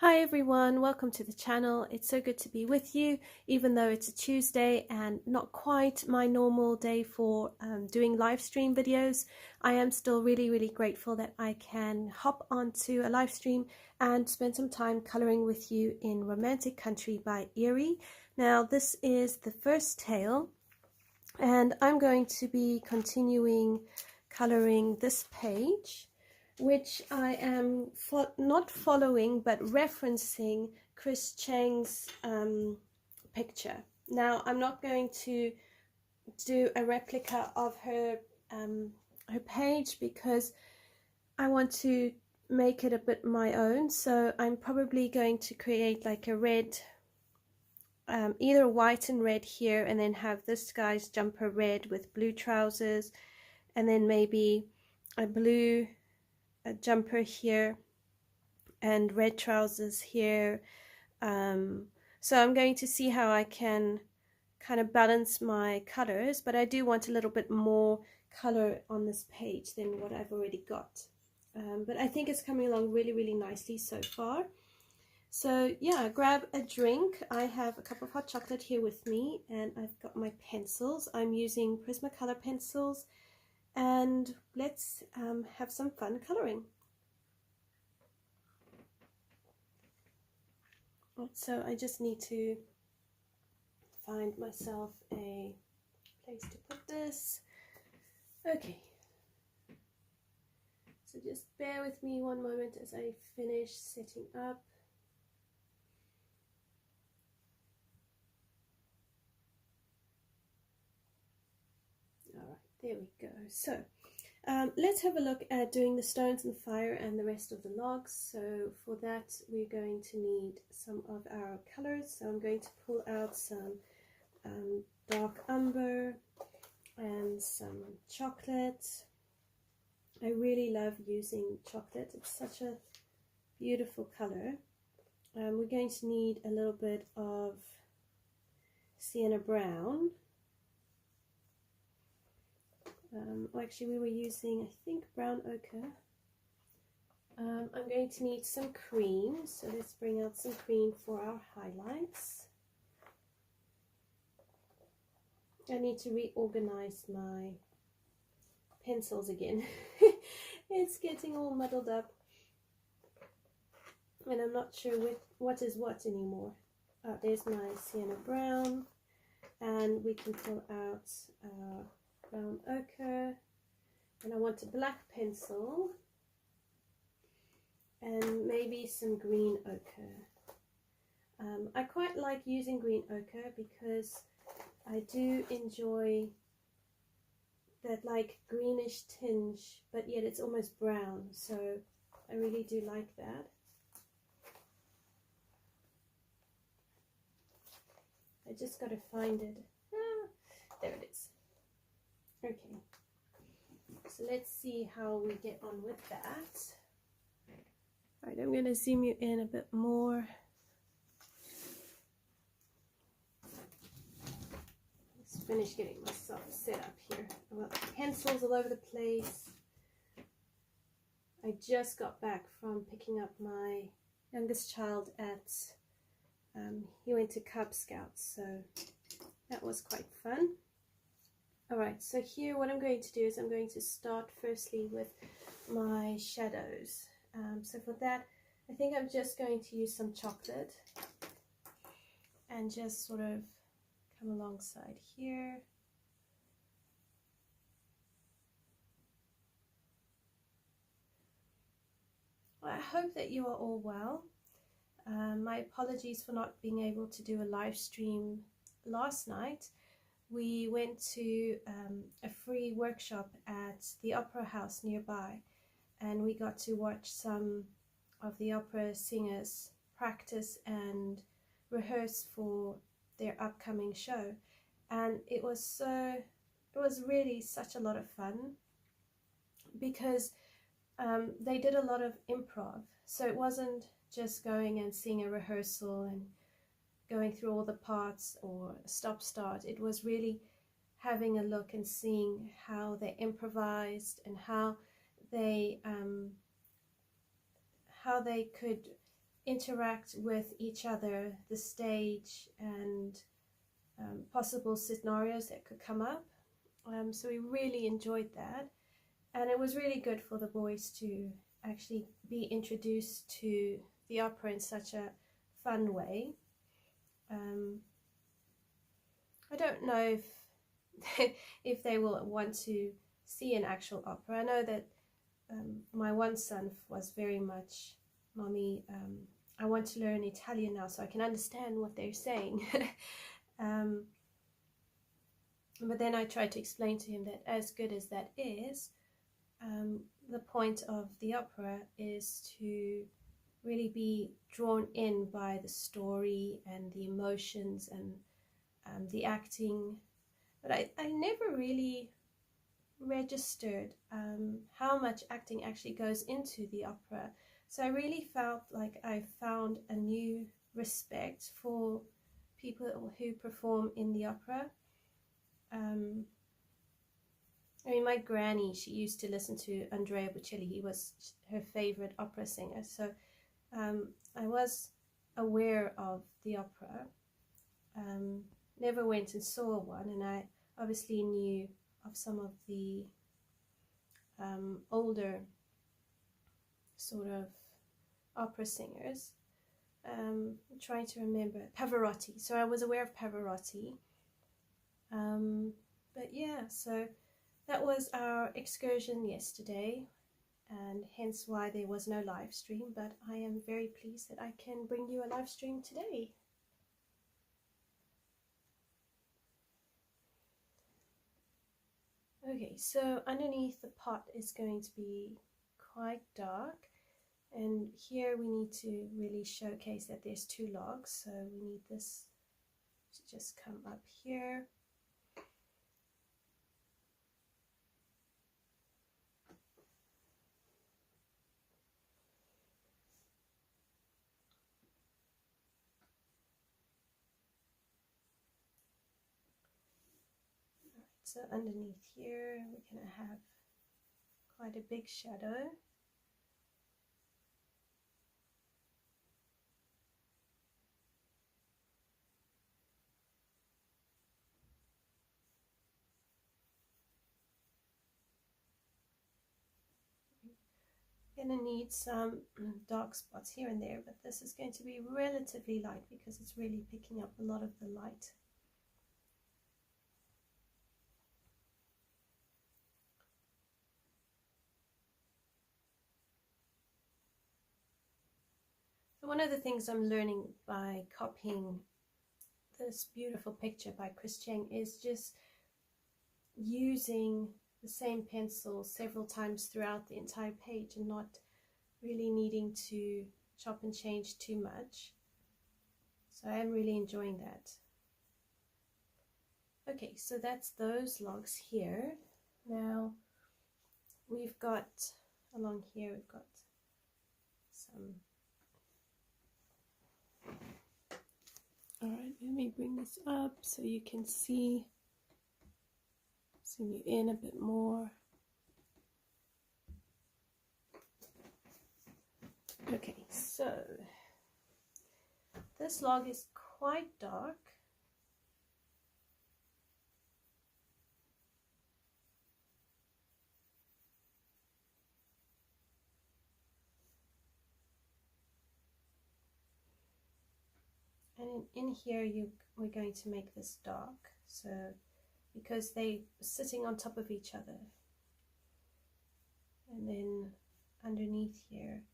Hi everyone, welcome to the channel. It's so good to be with you, even though it's a Tuesday and not quite my normal day for doing live stream videos. I am still really grateful that I can hop onto a live stream and spend some time coloring with you in Romantic Country by Eriy. Now this is the first tale and I'm going to be continuing coloring this page, which I am not following but referencing Chris Chang's picture. Now I'm not going to do a replica of her her page because I want to make it a bit my own, so I'm probably going to create like a red, either white and red here, and then have this guy's jumper red with blue trousers, and then maybe a blue jumper here and red trousers here. So I'm going to see how I can kind of balance my colors, but I do want a little bit more color on this page than what I've already got. But I think it's coming along really nicely so far. So yeah, grab a drink. I have a cup of hot chocolate here with me, and I've got my pencils. I'm using Prismacolor pencils, and let's have some fun coloring. So I just need to find myself a place to put this. Okay, so just bear with me one moment as I finish setting up. All right, there we go. So let's have a look at doing the stones and fire and the rest of the logs. So for that we're going to need some of our colors. So I'm going to pull out some dark umber and some chocolate. I really love using chocolate. It's such a beautiful color. We're going to need a little bit of sienna brown. Actually we were using, I think, brown ochre. I'm going to need some cream, so let's bring out some cream for our highlights. I need to reorganize my pencils again. It's getting all muddled up and I'm not sure what is what anymore. There's my sienna brown, and we can pull out brown ochre, and I want a black pencil and maybe some green ochre. I quite like using green ochre because I do enjoy that like greenish tinge, but yet it's almost brown, so I really do like that. I just got to find it. There it is. Okay, so let's see how we get on with that. Alright, I'm going to zoom you in a bit more. Let's finish getting myself set up here. I've got pencils all over the place. I just got back from picking up my youngest child at, he went to Cub Scouts, so that was quite fun. Alright, so here what I'm going to do is I'm going to start firstly with my shadows. So for that, I think I'm just going to use some chocolate and just sort of come alongside here. Well, I hope that you are all well. My apologies for not being able to do a live stream last night. We went to a free workshop at the opera house nearby, and we got to watch some of the opera singers practice and rehearse for their upcoming show, and it was really such a lot of fun because they did a lot of improv, so it wasn't just going and seeing a rehearsal and going through all the parts or stop start. It was really having a look and seeing how they improvised and how they could interact with each other, the stage, and possible scenarios that could come up. So we really enjoyed that, and it was really good for the boys to actually be introduced to the opera in such a fun way. I don't know if they will want to see an actual opera. I know that my one son was very much, "Mommy, I want to learn Italian now so I can understand what they're saying." But then I tried to explain to him that as good as that is, the point of the opera is to really be drawn in by the story and the emotions and the acting. But I never really registered how much acting actually goes into the opera. So I really felt like I found a new respect for people who perform in the opera. I mean, my granny, she used to listen to Andrea Bocelli. He was her favorite opera singer. So I was aware of the opera. Never went and saw one, and I obviously knew of some of the older sort of opera singers. I'm trying to remember Pavarotti. So I was aware of Pavarotti. But yeah, so that was our excursion yesterday, and hence why there was no live stream, but I am very pleased that I can bring you a live stream today. Okay, so underneath the pot is going to be quite dark, and here we need to really showcase that there's two logs, so we need this to just come up here. So underneath here, we're going to have quite a big shadow. Going to need some dark spots here and there, but this is going to be relatively light because it's really picking up a lot of the light. One of the things I'm learning by copying this beautiful picture by Chris Cheng is just using the same pencil several times throughout the entire page and not really needing to chop and change too much. So I am really enjoying that. Okay, so that's those logs here. Now we've got along here, we've got some. All right, let me bring this up so you can see, zoom you in a bit more. Okay, so this log is quite dark. And in here we're going to make this dark, so because they're sitting on top of each other. And then underneath here,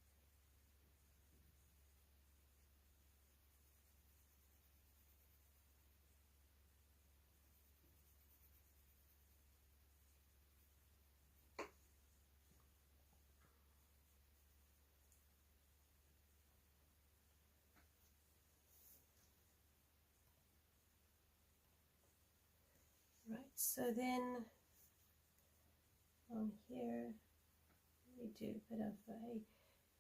right, so then on here we do a bit of a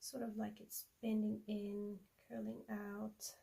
sort of like it's bending in, curling out.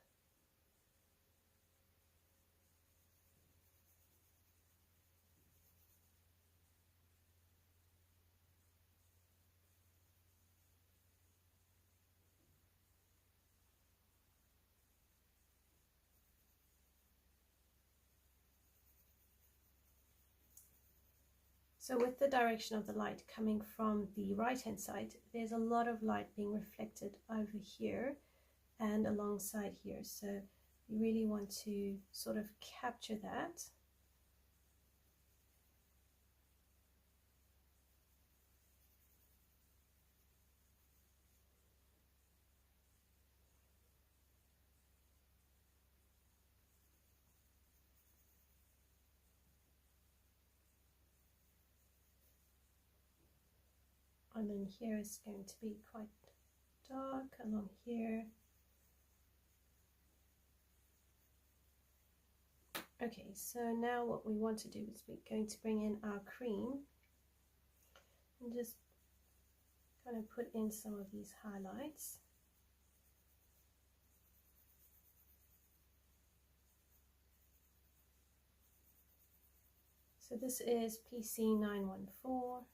So with the direction of the light coming from the right hand side, there's a lot of light being reflected over here and alongside here. So you really want to sort of capture that. And then here is going to be quite dark along here. Okay, so now what we want to do is we're going to bring in our cream and just kind of put in some of these highlights. So this is PC914.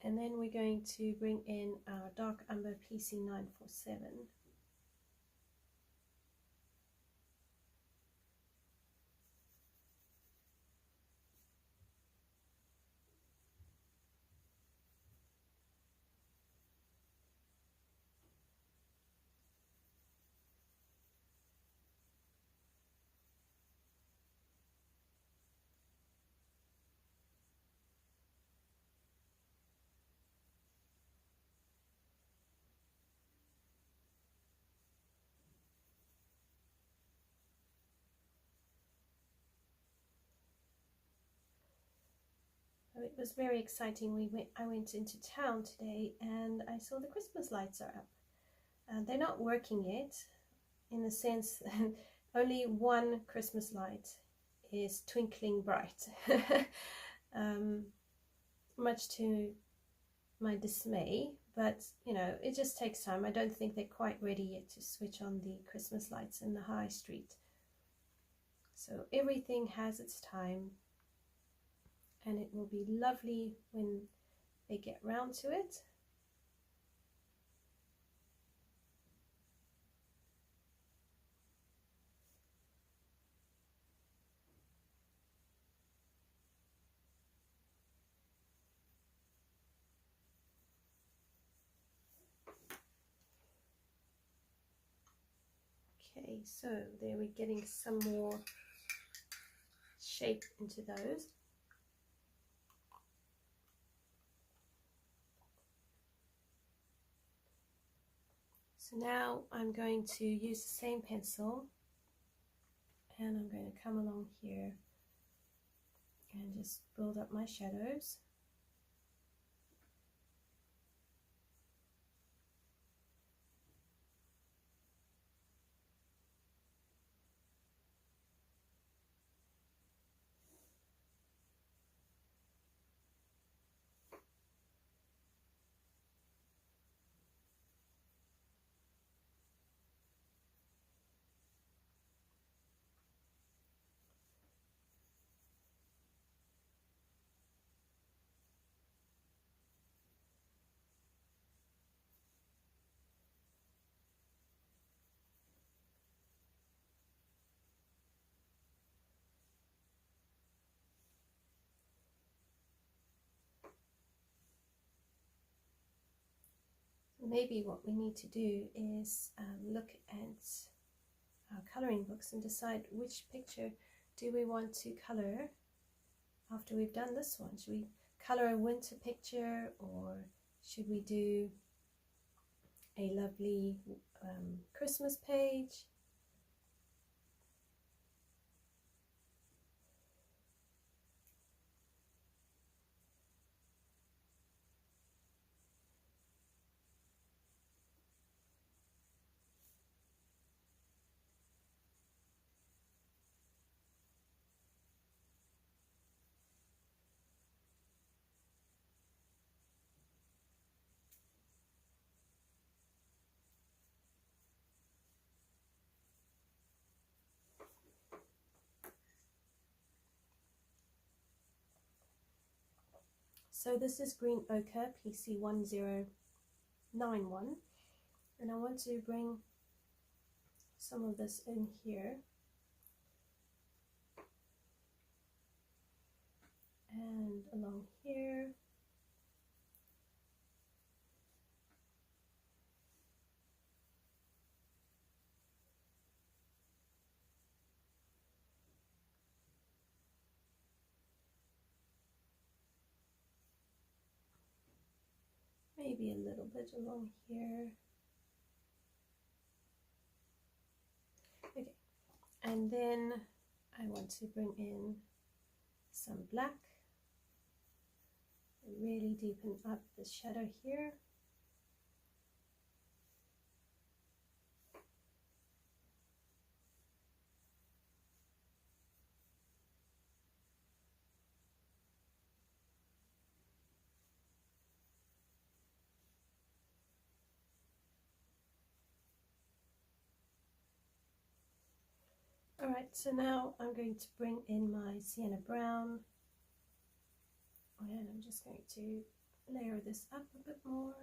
And then we're going to bring in our dark umber PC947. It was very exciting. I went into town today and I saw the Christmas lights are up. They're not working yet, in the sense that only one Christmas light is twinkling bright, much to my dismay. But you know, it just takes time. I don't think they're quite ready yet to switch on the Christmas lights in the high street. So everything has its time. And it will be lovely when they get round to it. Okay, so there we're getting some more shape into those. So now I'm going to use the same pencil and I'm going to come along here and just build up my shadows. Maybe what we need to do is look at our coloring books and decide which picture do we want to color after we've done this one. Should we color a winter picture, or should we do a lovely Christmas page? So this is green ochre PC1091, and I want to bring some of this in here. and along here. Maybe a little bit along here. Okay, and then I want to bring in some black and really deepen up the shadow here. Alright, so now I'm going to bring in my sienna brown, and I'm just going to layer this up a bit more,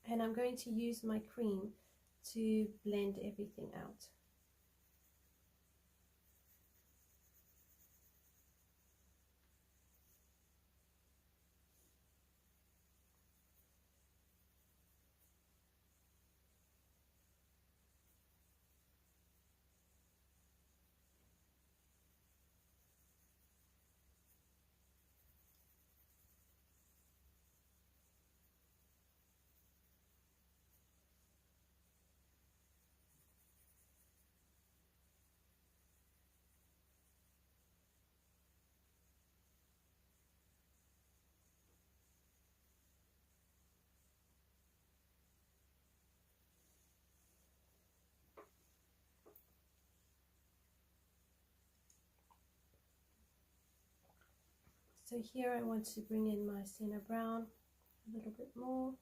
and I'm going to use my cream to blend everything out. So here I want to bring in my sienna brown a little bit more.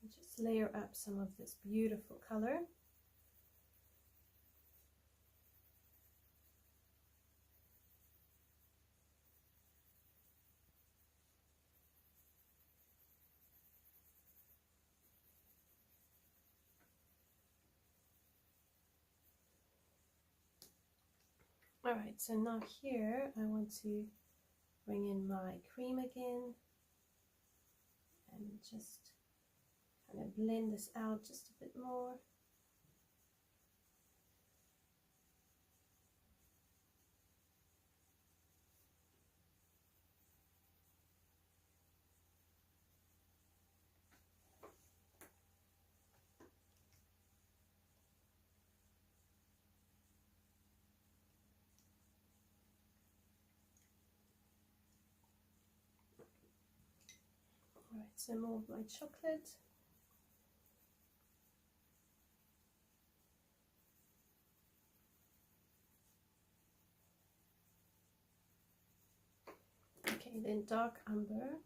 And just layer up some of this beautiful color. Alright, so now here I want to bring in my cream again and just kind of blend this out just a bit more. Alright, so more of my chocolate. Okay, then dark umber.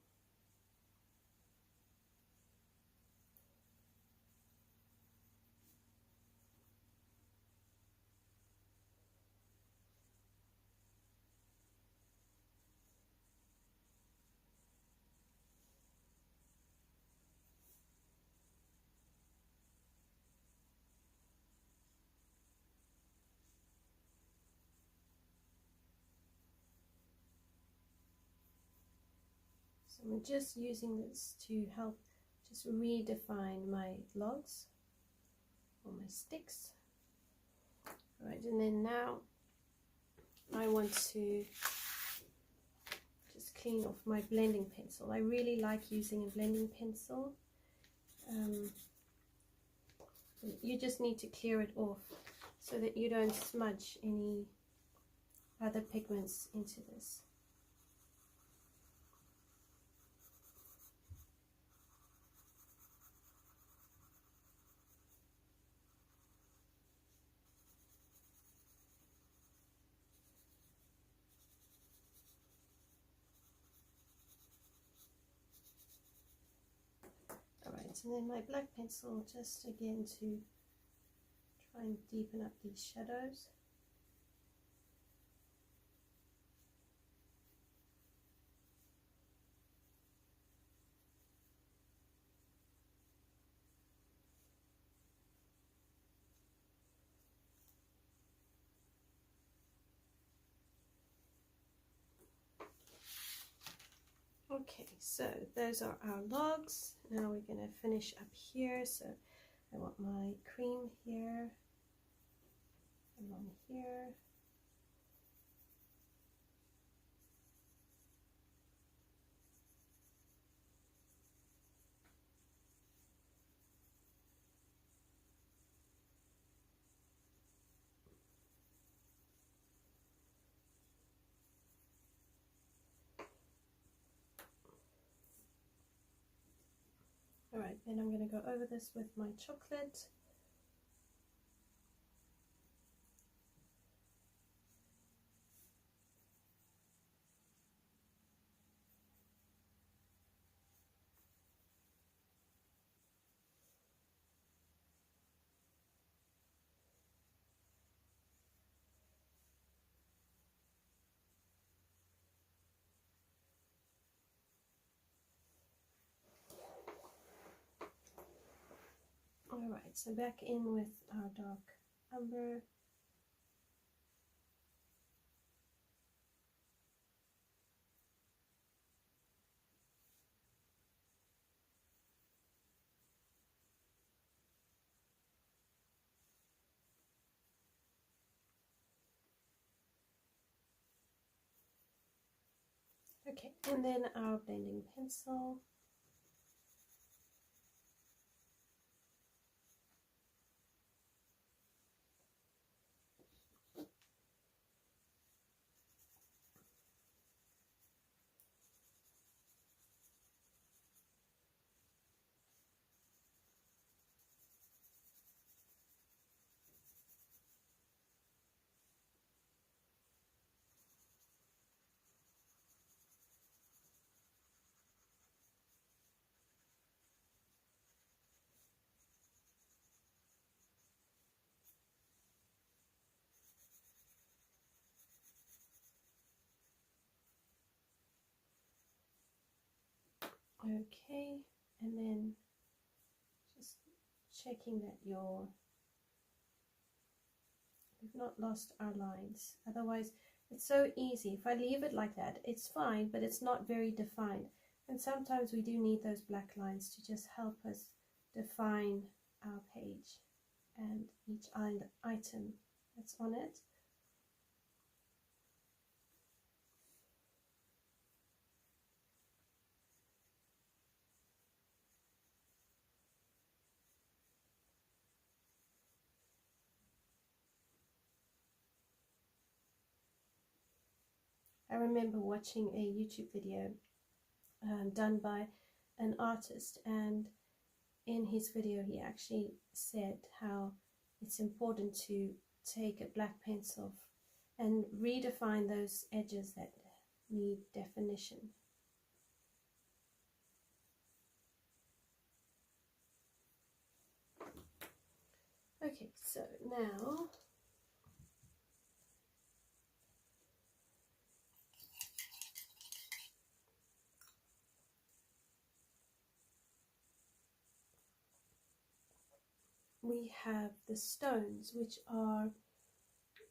So I'm just using this to help just redefine my logs or my sticks. Alright, and then now I want to just clean off my blending pencil. I really like using a blending pencil. You just need to clear it off so that you don't smudge any other pigments into this. And then my black pencil, just again to try and deepen up these shadows. Okay, so those are our logs. Now we're going to finish up here. So I want my cream here, along here. Alright, then I'm going to go over this with my chocolate. Alright, so back in with our dark umber. Okay, and then our blending pencil. Okay, and then just checking that we've not lost our lines. Otherwise, it's so easy. If I leave it like that, it's fine, but it's not very defined. And sometimes we do need those black lines to just help us define our page and each item that's on it. I remember watching a YouTube video done by an artist, and in his video he actually said how it's important to take a black pencil and redefine those edges that need definition. Okay, so now we have the stones, which are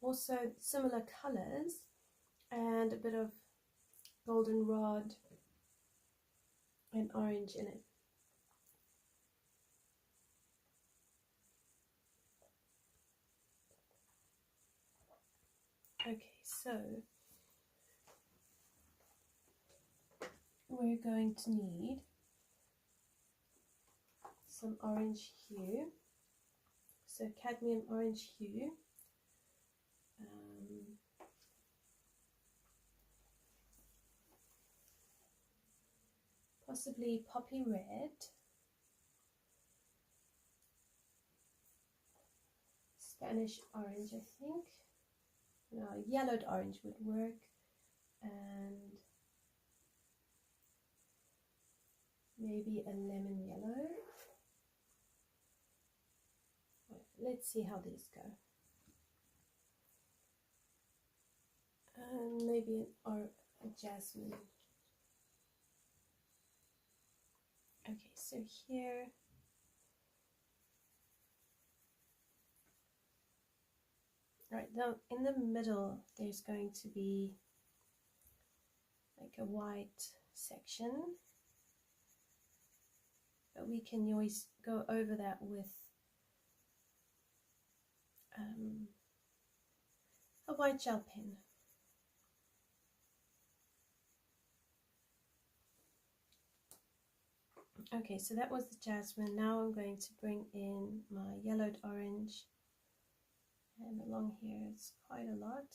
also similar colors and a bit of goldenrod and orange in it. Okay, so we're going to need some orange hue, so cadmium orange hue, possibly poppy red, Spanish orange I think, no, yellowed orange would work, and maybe a lemon yellow. Let's see how these go. And maybe a jasmine. Okay, so here right now in the middle there's going to be like a white section, but we can always go over that with a white gel pen. Okay, so that was the jasmine. Now I'm going to bring in my yellowed orange, and along here it's quite a lot.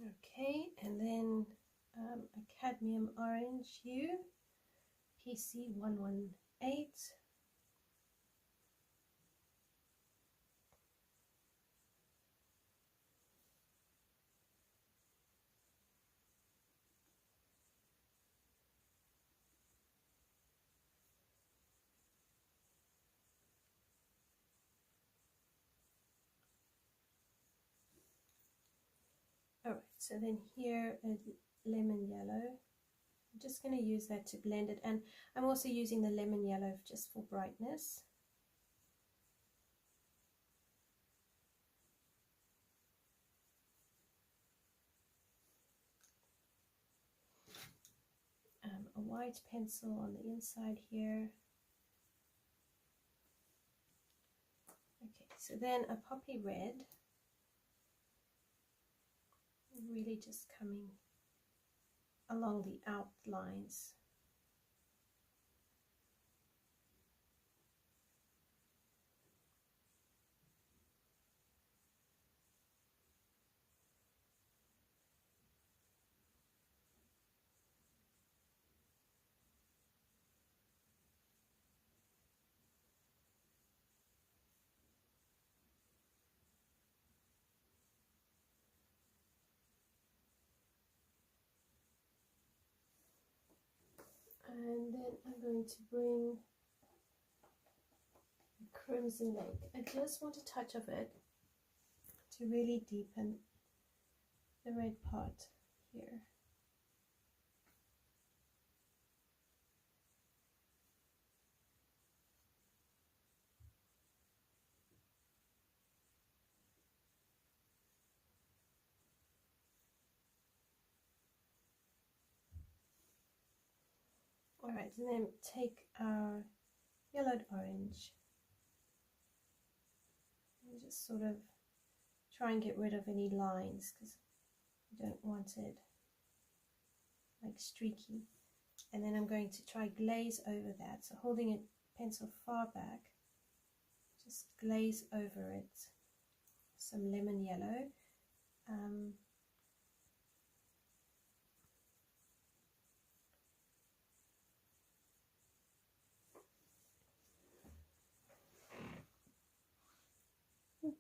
Okay, and then a cadmium orange hue, PC118. Alright, so then here a lemon yellow. I'm just going to use that to blend it, and I'm also using the lemon yellow just for brightness. A white pencil on the inside here. Okay, so then a poppy red. Really just coming along the outlines. And then I'm going to bring the Crimson Lake. I just want a touch of it to really deepen the red part here. Alright, and then take our yellowed orange and just sort of try and get rid of any lines, because I don't want it like streaky. And then I'm going to try glaze over that, so holding it pencil far back, just glaze over it some lemon yellow.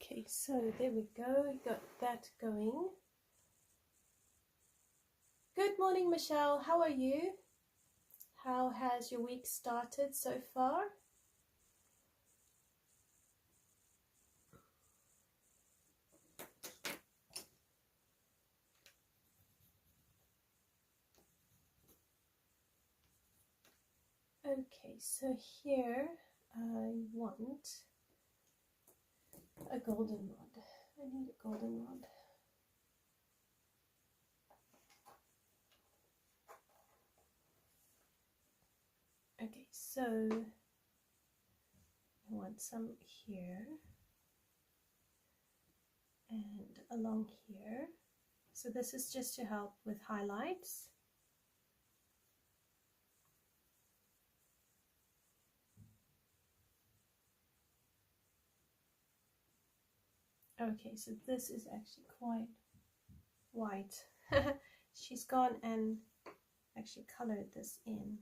Okay, so there we go, we got that going. Good morning, Michelle, how are you? How has your week started so far? Okay, so here I want a goldenrod. I need a goldenrod. Okay, so I want some here and along here. So this is just to help with highlights. Okay, so this is actually quite white. She's gone and actually colored this in.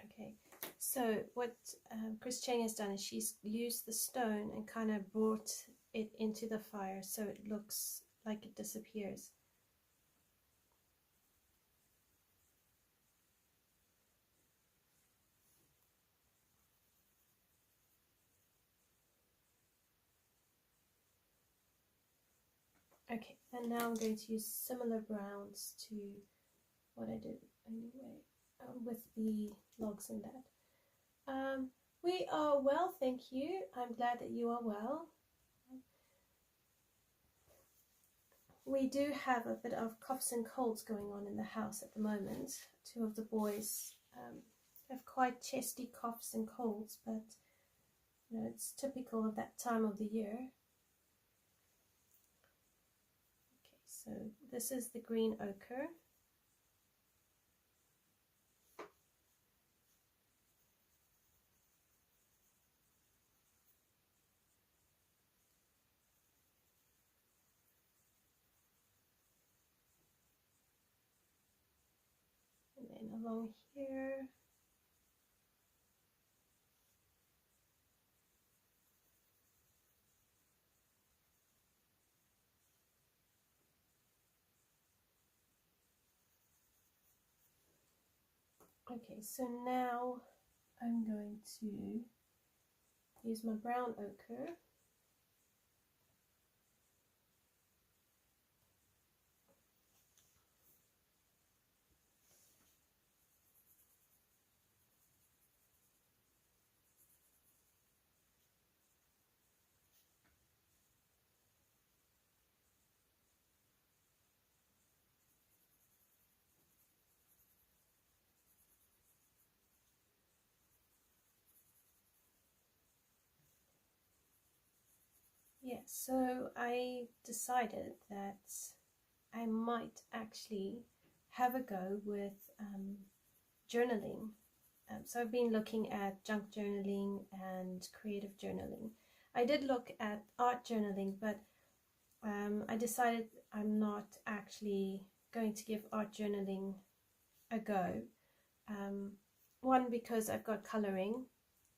Okay, Okay, so what Chris Cheng has done is she's used the stone and kind of brought it into the fire so it looks like it disappears. Okay, and now I'm going to use similar browns to what I did anyway with the logs and that. We are well, thank you. I'm glad that you are well. We do have a bit of coughs and colds going on in the house at the moment. Two of the boys have quite chesty coughs and colds, but you know, it's typical of that time of the year. Okay, so this is the green ochre. And then along here, okay, so now I'm going to use my brown ochre. Yeah, so I decided that I might actually have a go with journaling. So I've been looking at junk journaling and creative journaling. I did look at art journaling, but I decided I'm not actually going to give art journaling a go. One, because I've got coloring,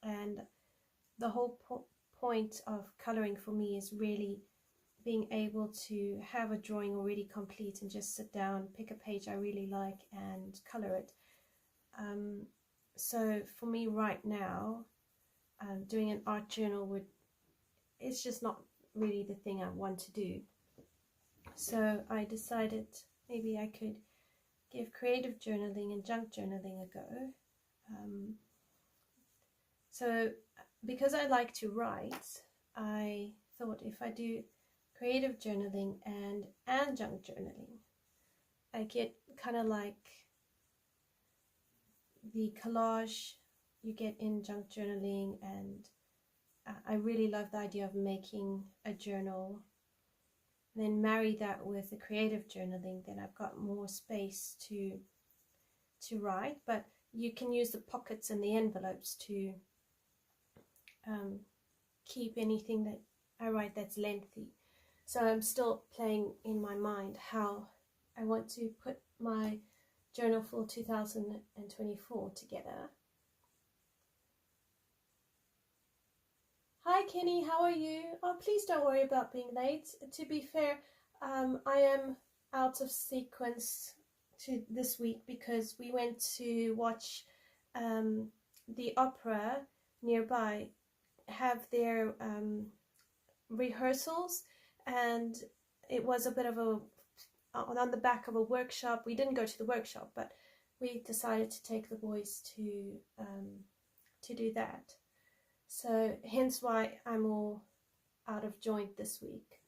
and the whole point of coloring for me is really being able to have a drawing already complete and just sit down, pick a page I really like and color it. So for me right now, doing an art journal it's just not really the thing I want to do. So I decided maybe I could give creative journaling and junk journaling a go. So because I like to write, I thought if I do creative journaling and junk journaling, I get kind of like the collage you get in junk journaling, and I really love the idea of making a journal, and then marry that with the creative journaling. Then I've got more space to write, but you can use the pockets and the envelopes to keep anything that I write that's lengthy. So I'm still playing in my mind how I want to put my journal for 2024 together. Hi Kenny, how are you? Oh, please don't worry about being late. To be fair, I am out of sequence to this week because we went to watch the opera nearby have their rehearsals, and it was a bit of a on the back of a workshop. We didn't go to the workshop, but we decided to take the boys to do that. So hence why I'm all out of joint this week.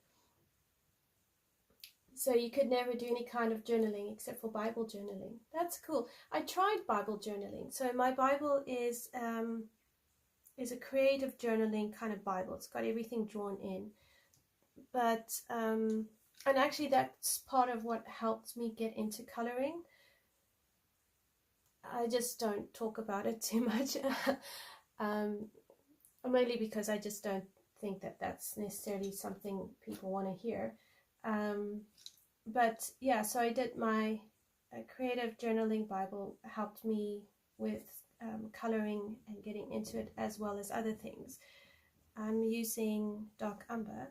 So you could never do any kind of journaling except for Bible journaling. That's cool. I tried Bible journaling. So my Bible is a creative journaling kind of Bible. It's got everything drawn in. But and actually that's part of what helped me get into coloring. I just don't talk about it too much. Mainly because I just don't think that that's necessarily something people want to hear. But yeah, so I did my creative journaling Bible, helped me with coloring and getting into it as well as other things. I'm using dark umber,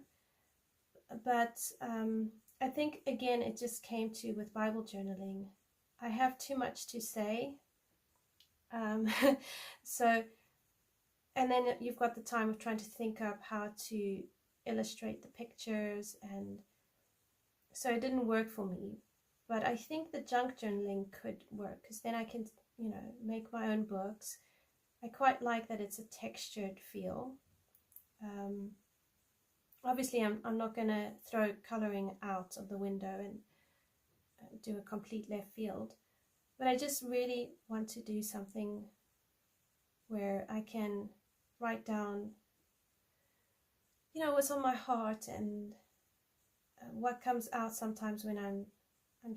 but I think again it just came to with Bible journaling, I have too much to say, so, and then you've got the time of trying to think up how to illustrate the pictures, and so it didn't work for me. But I think the junk journaling could work, because then I can, you know, make my own books. I quite like that it's a textured feel. Obviously I'm not going to throw coloring out of the window and do a complete left field, but I just really want to do something where I can write down, you know, what's on my heart and what comes out sometimes when I'm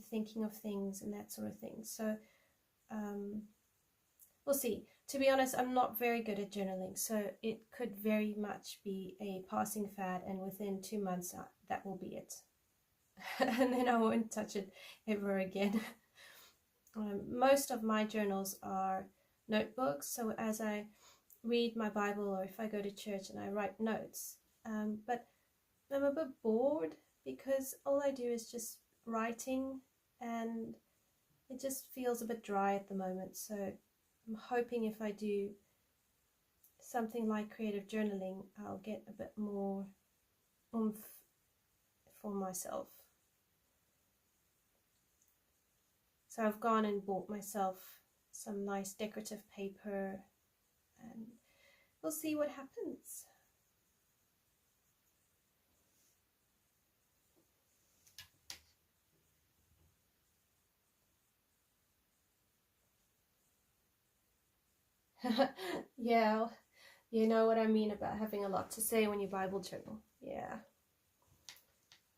thinking of things and that sort of thing. So we'll see. To be honest, I'm not very good at journaling, so it could very much be a passing fad, and within 2 months that will be it. And then I won't touch it ever again. Most of my journals are notebooks, so as I read my Bible or if I go to church and I write notes, but I'm a bit bored because all I do is just writing, and it just feels a bit dry at the moment. So I'm hoping if I do something like creative journaling, I'll get a bit more oomph for myself. So I've gone and bought myself some nice decorative paper, and we'll see what happens. Yeah, you know what I mean about having a lot to say when you Bible journal. Yeah,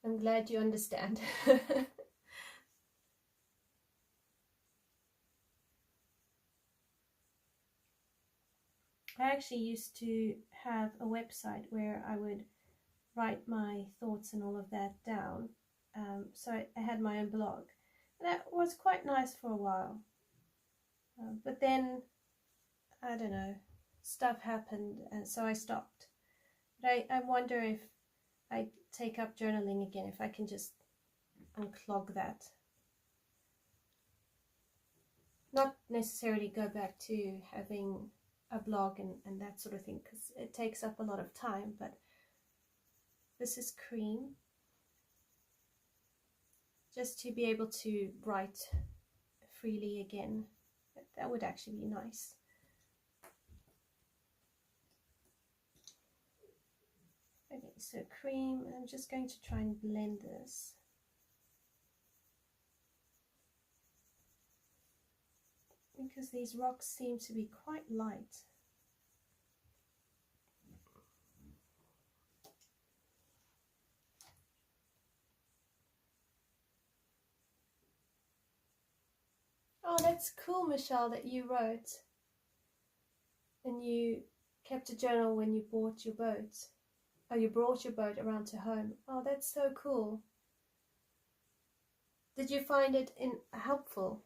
I'm glad you understand. I actually used to have a website where I would write my thoughts and all of that down. So I had my own blog. And that was quite nice for a while. But then, I don't know, stuff happened, and so I stopped. But I wonder if I take up journaling again, if I can just unclog that. Not necessarily go back to having a blog and that sort of thing, because it takes up a lot of time, but this is cream. Just to be able to write freely again, that would actually be nice. Okay, so cream, I'm just going to try and blend this. Because these rocks seem to be quite light. Oh, that's cool, Michelle, that you wrote and you kept a journal when you bought your boat. Oh, you brought your boat around to home. Oh, that's so cool. Did you find it helpful?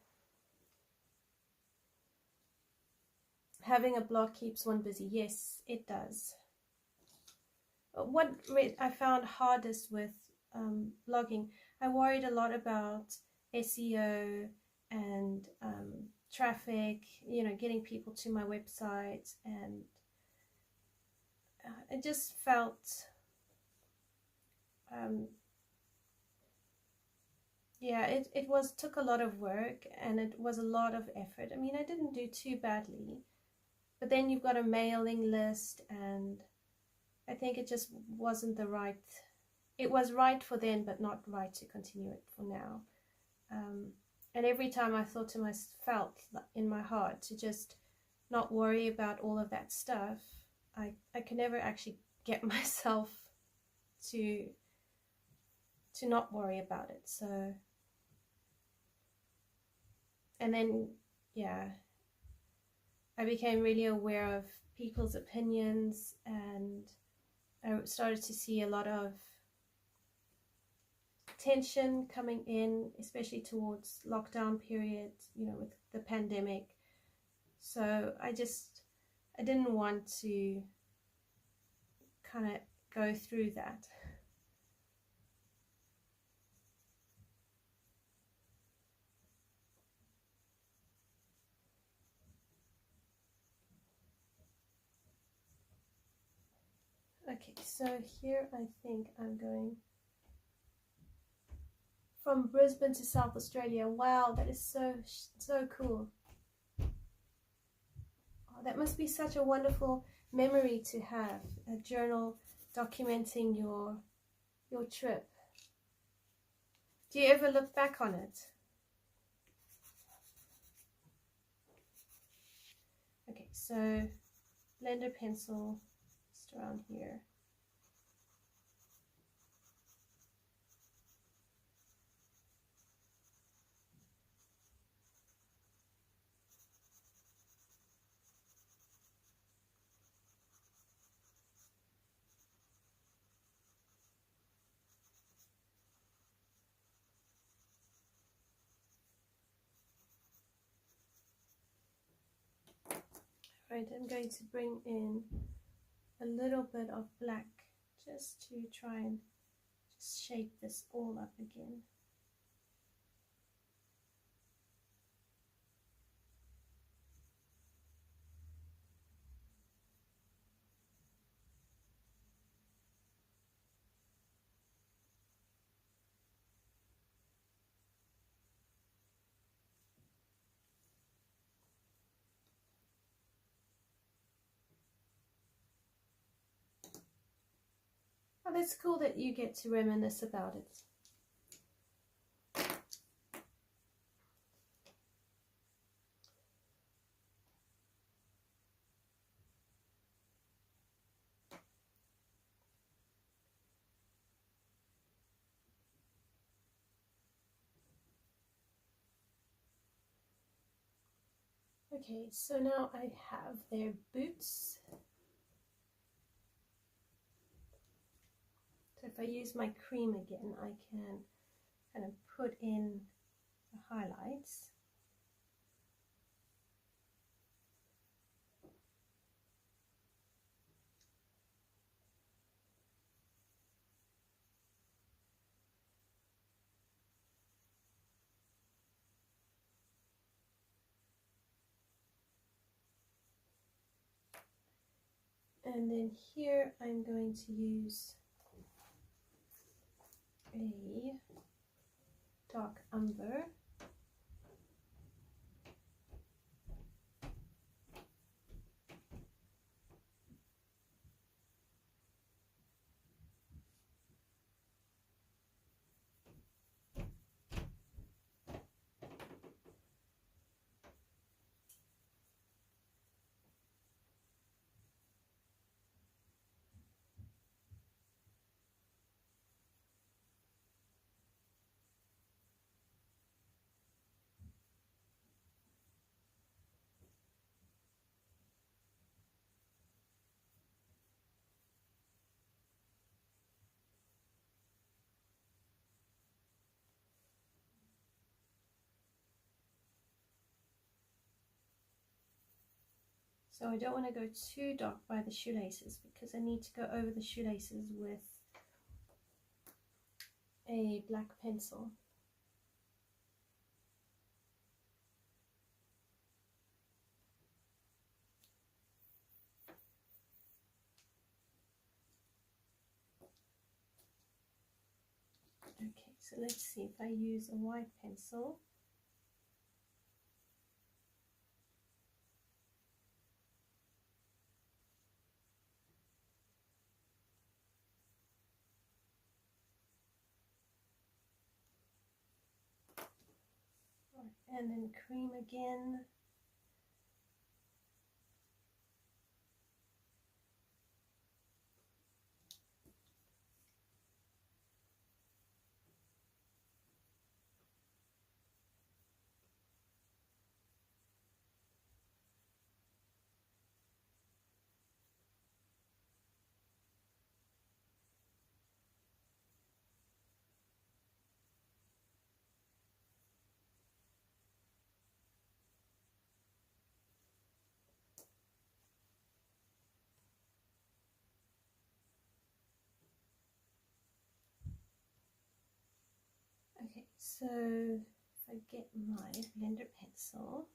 Having a blog keeps one busy. Yes, it does. What I found hardest with blogging, I worried a lot about SEO and traffic, you know, getting people to my website, and it just felt yeah, it took a lot of work, and it was a lot of effort. I mean, I didn't do too badly, but then you've got a mailing list, and I think it just wasn't the right, it was right for then, but not right to continue it for now. And every time I thought to myself, felt in my heart to just not worry about all of that stuff, I could never actually get myself to not worry about it. So, and then, yeah, I became really aware of people's opinions, and I started to see a lot of tension coming in, especially towards lockdown periods, you know, with the pandemic. So I didn't want to kind of go through that. Okay, so here I think I'm going from Brisbane to South Australia. Wow, that is so cool. Oh, that must be such a wonderful memory to have, a journal documenting your trip. Do you ever look back on it? Okay, so blender pencil just around here. Right, I'm going to bring in a little bit of black just to try and just shape this all up again. Oh, that's cool that you get to reminisce about it. Okay, so now I have their boots. So if I use my cream again, I can kind of put in the highlights. And then here I'm going to use a dark umber. So I don't want to go too dark by the shoelaces because I need to go over the shoelaces with a black pencil. Okay, so let's see if I use a white pencil. And then cream again. So if I get my blender pencil,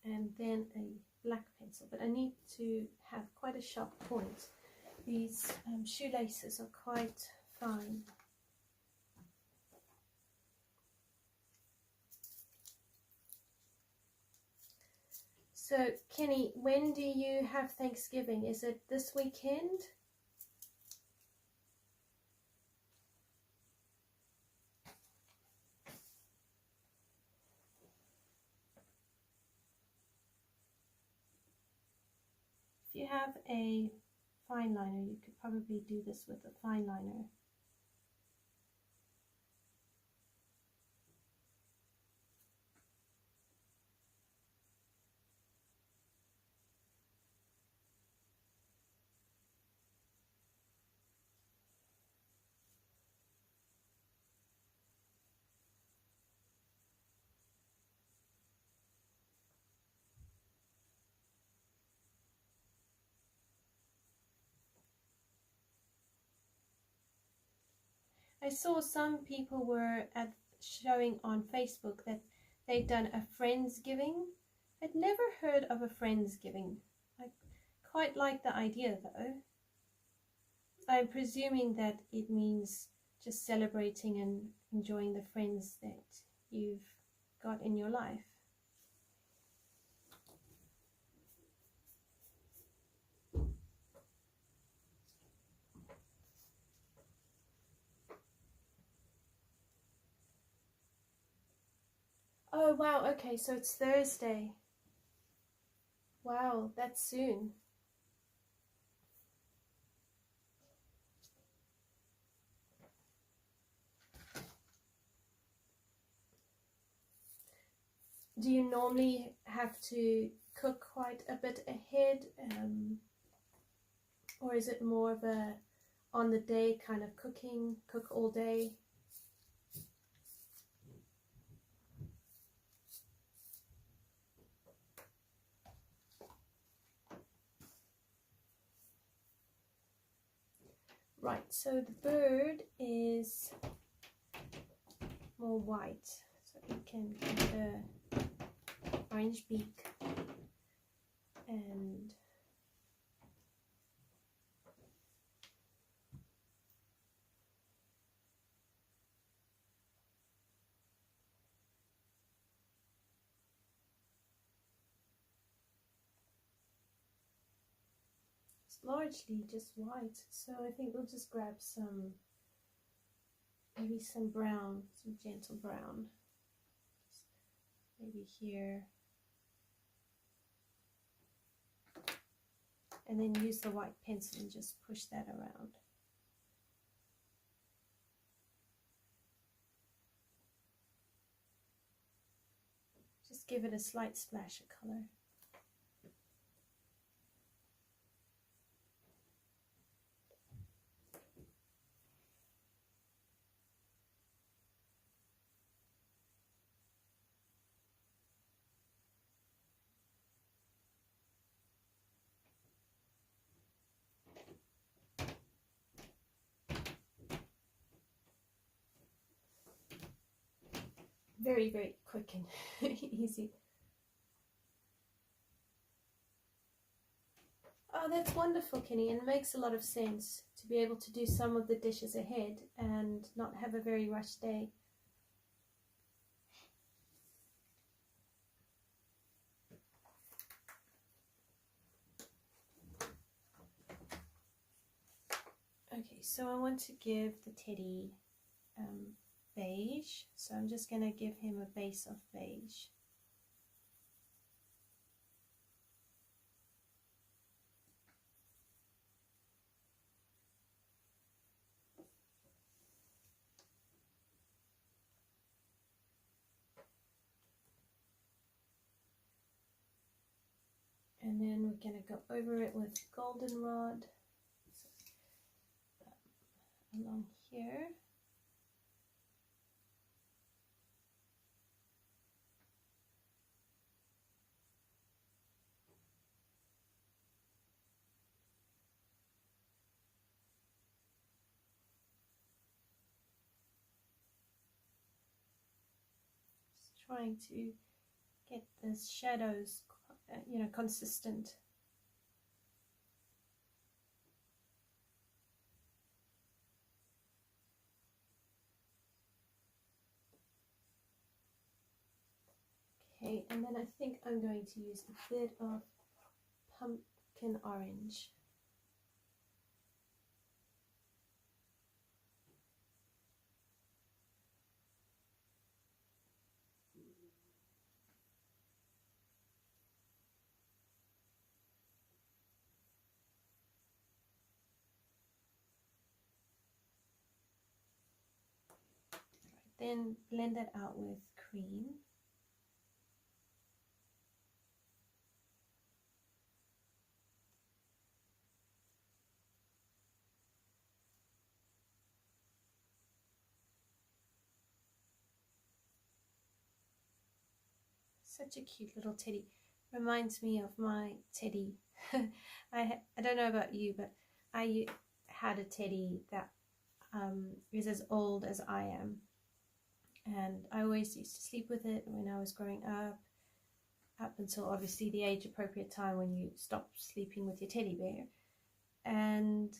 and then a black pencil, but I need to have quite a sharp point. These shoelaces are quite fine. So Kenny, when do you have Thanksgiving? Is it this weekend? If you have a fine liner, you could probably do this with a fine liner. I saw some people were showing on Facebook that they'd done a Friendsgiving. I'd never heard of a Friendsgiving. I quite like the idea though. I'm presuming that it means just celebrating and enjoying the friends that you've got in your life. Oh wow, okay, so it's Thursday. Wow, that's soon. Do you normally have to cook quite a bit ahead, or is it more of a on the day kind of cooking, cook all day? Right, so the bird is more white, so it can have a orange beak and it's largely just white, so I think we'll just grab some, maybe some brown, some gentle brown, just maybe here, and then use the white pencil and just push that around. Just give it a slight splash of color. Very, very quick and easy. Oh, that's wonderful, Kenny, and it makes a lot of sense to be able to do some of the dishes ahead and not have a very rushed day. Okay, so I want to give the teddy beige, so I'm just going to give him a base of beige. And then we're going to go over it with Goldenrod along here. Just trying to get the shadows, you know, consistent. Okay, and then I think I'm going to use a bit of pumpkin orange. Then blend that out with cream. Such a cute little teddy. Reminds me of my teddy. I don't know about you, but I had a teddy that is as old as I am. And I always used to sleep with it when I was growing up until obviously the age appropriate time when you stop sleeping with your teddy bear. And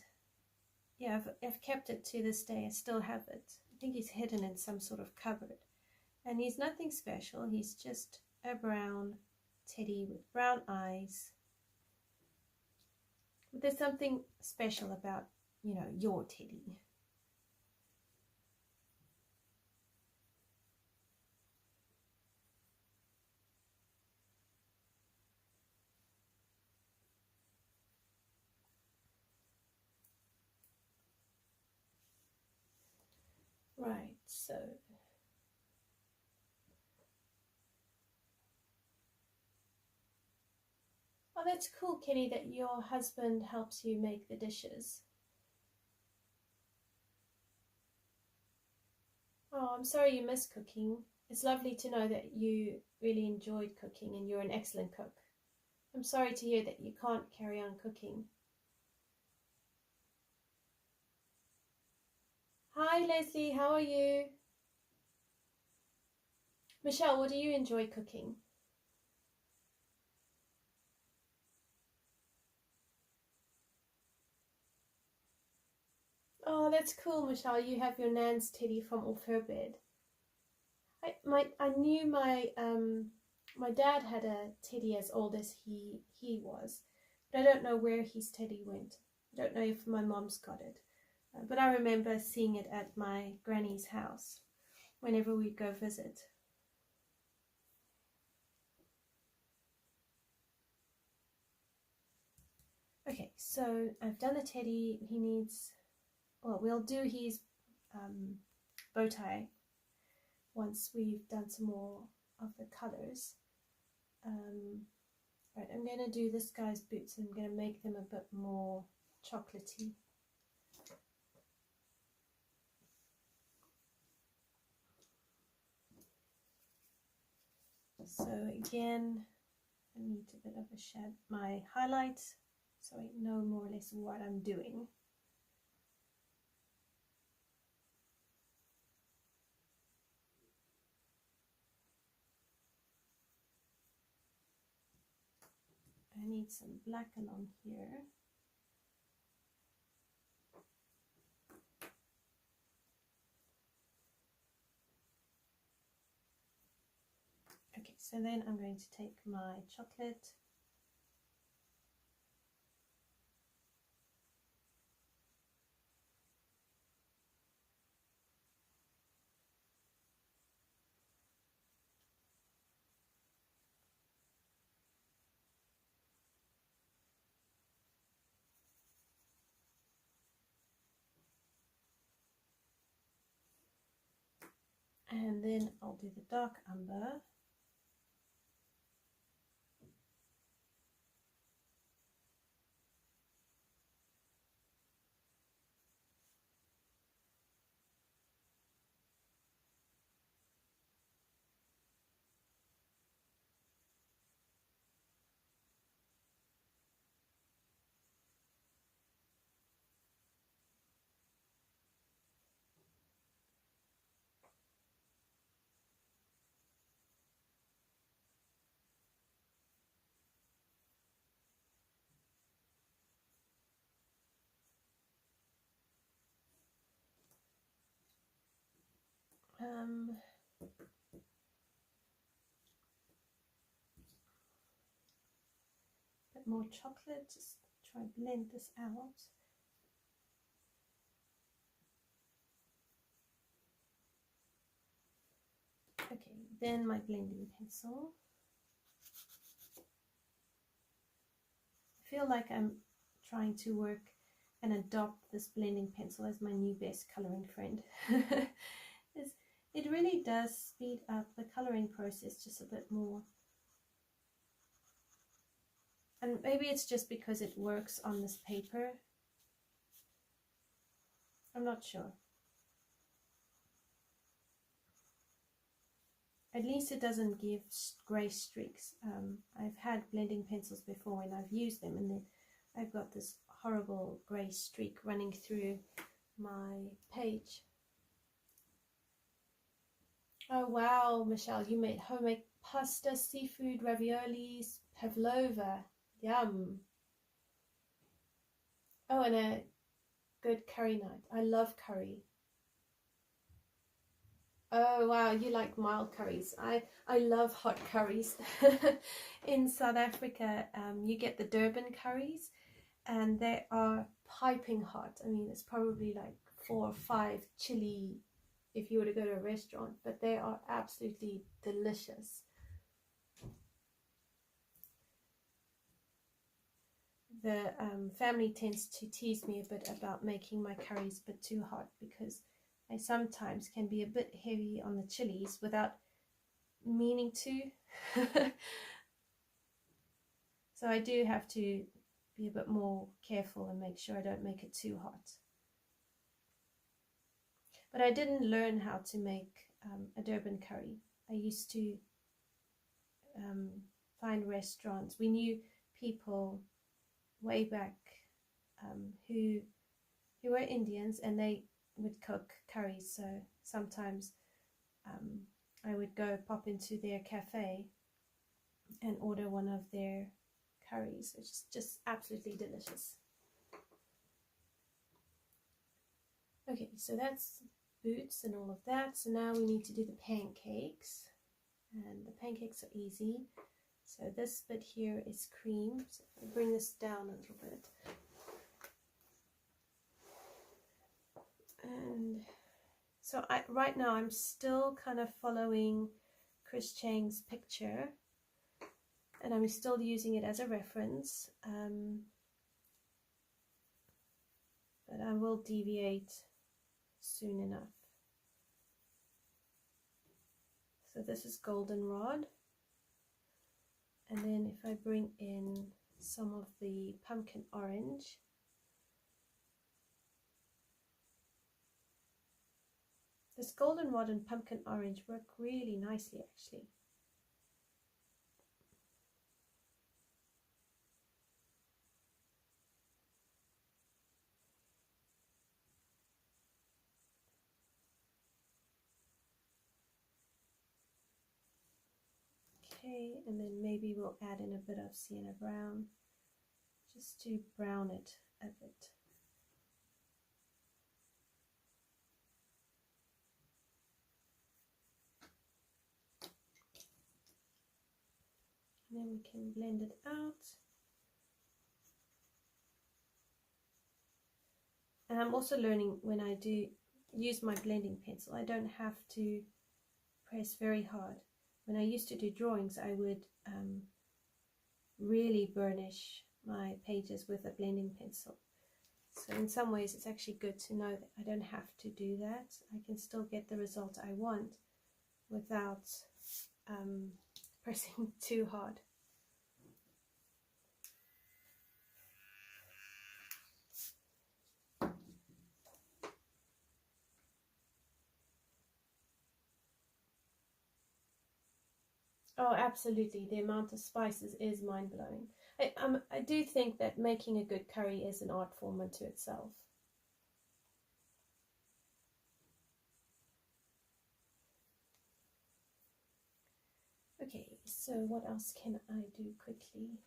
yeah, I've kept it to this day. I still have it. I think he's hidden in some sort of cupboard. And he's nothing special. He's just a brown teddy with brown eyes. But there's something special about, you know, your teddy. Right, so oh, that's cool, Kenny, that your husband helps you make the dishes. Oh, I'm sorry you miss cooking. It's lovely to know that you really enjoyed cooking and you're an excellent cook. I'm sorry to hear that you can't carry on cooking. Hi Leslie, how are you? Michelle, what do you enjoy cooking? Oh, that's cool, Michelle. You have your Nan's teddy from off her bed. I knew my dad had a teddy as old as he was, but I don't know where his teddy went. I don't know if my mom's got it, but I remember seeing it at my granny's house whenever we'd go visit. Okay, so I've done the teddy. He needs, well, we'll do his bow tie once we've done some more of the colors. Right, I'm going to do this guy's boots and I'm going to make them a bit more chocolatey. So again, I need a bit of a shade, my highlights, so I know more or less what I'm doing. I need some black along here. Okay, so then I'm going to take my chocolate . And then I'll do the dark umber. bit more chocolate, just try and blend this out. Okay, then my blending pencil. I feel like I'm trying to work and adopt this blending pencil as my new best coloring friend. It really does speed up the coloring process just a bit more. And maybe it's just because it works on this paper. I'm not sure. At least it doesn't give grey streaks. I've had blending pencils before and I've used them, and then I've got this horrible grey streak running through my page. Oh wow, Michelle, you made homemade pasta, seafood, raviolis, pavlova. Yum. Oh, and a good curry night. I love curry. Oh wow, you like mild curries. I love hot curries. In South Africa, you get the Durban curries, and they are piping hot. I mean, it's probably like 4 or 5 chili if you were to go to a restaurant, but they are absolutely delicious. The family tends to tease me a bit about making my curries a bit too hot, because I sometimes can be a bit heavy on the chilies without meaning to. So I do have to be a bit more careful and make sure I don't make it too hot. But I didn't learn how to make a Durban curry. I used to find restaurants. We knew people way back who were Indians, and they would cook curries. So sometimes I would go pop into their cafe and order one of their curries, which is just absolutely delicious. Okay, so that's boots and all of that. So now we need to do the pancakes, and the pancakes are easy. So this bit here is cream. So I'll bring this down a little bit. And so right now I'm still kind of following Chris Chang's picture, and I'm still using it as a reference, but I will deviate soon enough. So this is Goldenrod, and then if I bring in some of the pumpkin orange, this Goldenrod and pumpkin orange work really nicely actually. Okay, and then maybe we'll add in a bit of sienna brown just to brown it a bit. And then we can blend it out. And I'm also learning, when I do use my blending pencil, I don't have to press very hard. When I used to do drawings, I would really burnish my pages with a blending pencil. So in some ways it's actually good to know that I don't have to do that. I can still get the result I want without pressing too hard. Oh, absolutely. The amount of spices is mind-blowing. I do think that making a good curry is an art form unto itself. Okay, so what else can I do quickly?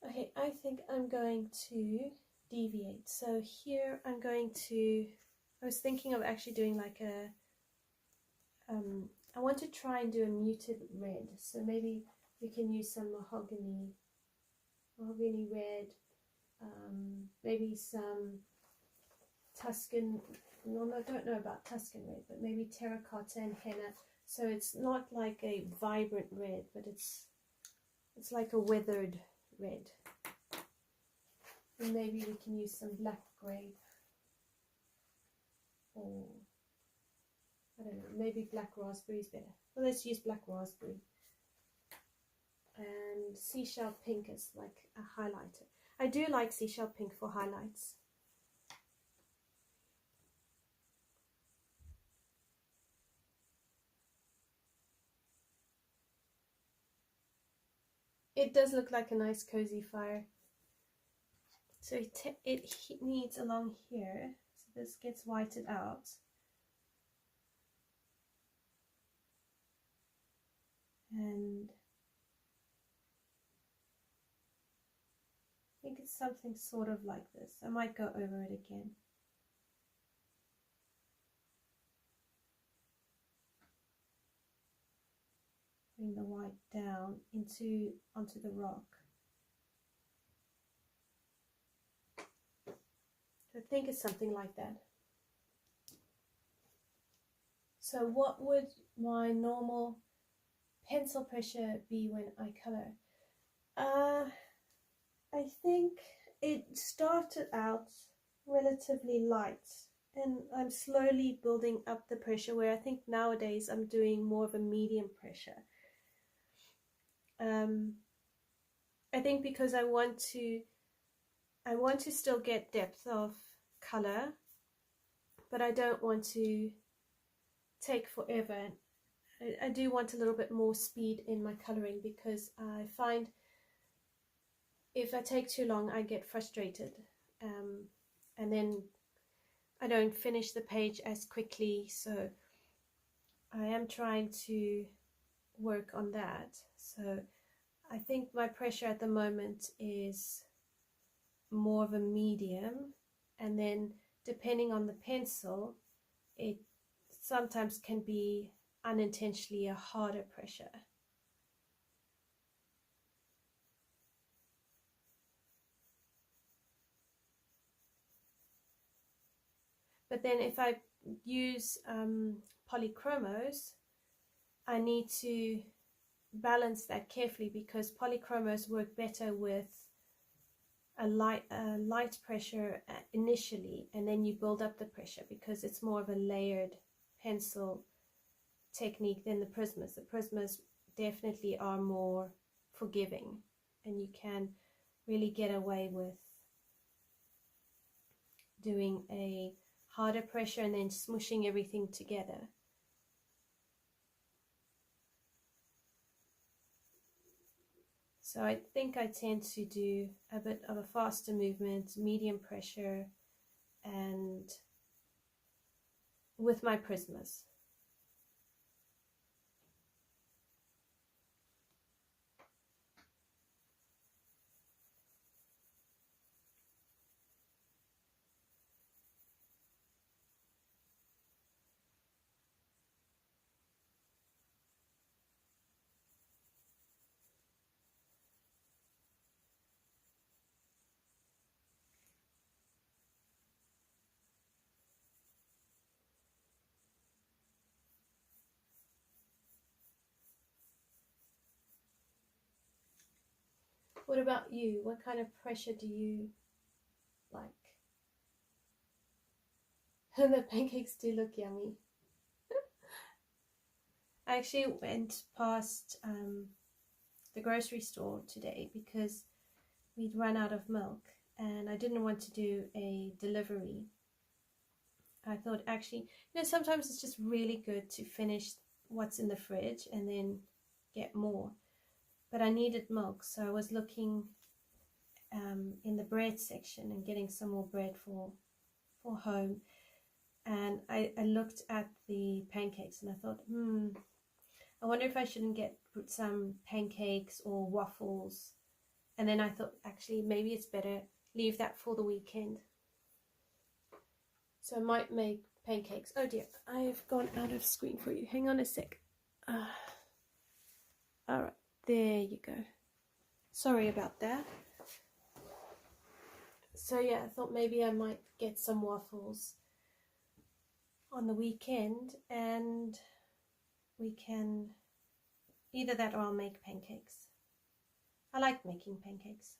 Okay, Okay, I think I'm going to deviate. So here I'm going to, I was thinking of actually doing like a, I want to try and do a muted red. So maybe we can use some mahogany red, maybe some Tuscan, well, I don't know about Tuscan red, but maybe terracotta and henna. So it's not like a vibrant red, but it's like a weathered red. And maybe we can use some black grape, or I don't know, maybe black raspberry is better. Well, let's use black raspberry. And seashell pink is like a highlighter. I do like seashell pink for highlights. It does look like a nice cozy fire. So it needs along here, so this gets whited out. And I think it's something sort of like this. I might go over it again. Bring the white down onto the rock. So I think it's something like that. So what would my normal pencil pressure be when I color? I think it started out relatively light, and I'm slowly building up the pressure, where I think nowadays I'm doing more of a medium pressure. I think because I want to still get depth of color, but I don't want to take forever. I do want a little bit more speed in my coloring, because I find if I take too long I get frustrated, and then I don't finish the page as quickly. So I am trying to work on that. So I think my pressure at the moment is more of a medium, and then depending on the pencil, it sometimes can be unintentionally a harder pressure. But then if I use polychromos, I need to balance that carefully, because polychromos work better with a light pressure initially, and then you build up the pressure, because it's more of a layered pencil technique than the Prismas. The Prismas definitely are more forgiving, and you can really get away with doing a harder pressure and then smushing everything together. So I think I tend to do a bit of a faster movement, medium pressure, and with my Prismas. What about you? What kind of pressure do you like? The pancakes do look yummy. I actually went past the grocery store today because we'd run out of milk, and I didn't want to do a delivery. I thought, actually, sometimes it's just really good to finish what's in the fridge and then get more. But I needed milk, so I was looking in the bread section and getting some more bread for home. And I looked at the pancakes and I thought, I wonder if I shouldn't put some pancakes or waffles And then I thought, actually, maybe it's better leave that for the weekend. So I might make pancakes. Oh dear, I've gone out of screen for you. Hang on a sec. All right, there you go. Sorry about that. So yeah, I thought maybe I might get some waffles on the weekend, and we can either that or I'll make pancakes. I like making pancakes.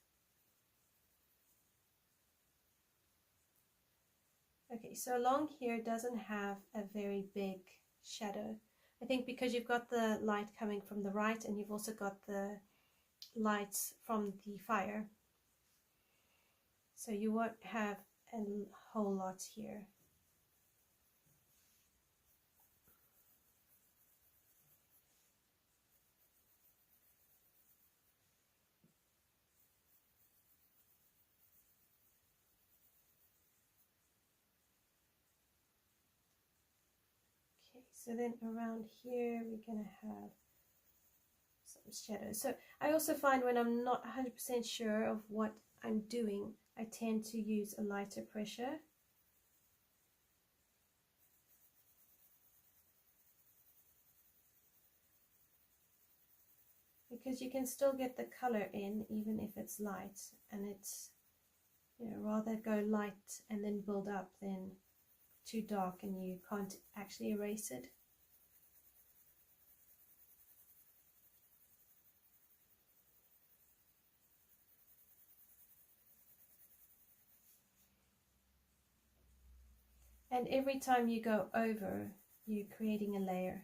Okay, so along here doesn't have a very big shadow. I think because you've got the light coming from the right and you've also got the lights from the fire. So you won't have a whole lot here. Okay, so then around here we're going to have some shadows. So I also find when I'm not 100% sure of what I'm doing, I tend to use a lighter pressure. Because you can still get the color in even if it's light, and it's, you know, rather go light and then build up than too dark and you can't actually erase it. And every time you go over, you're creating a layer.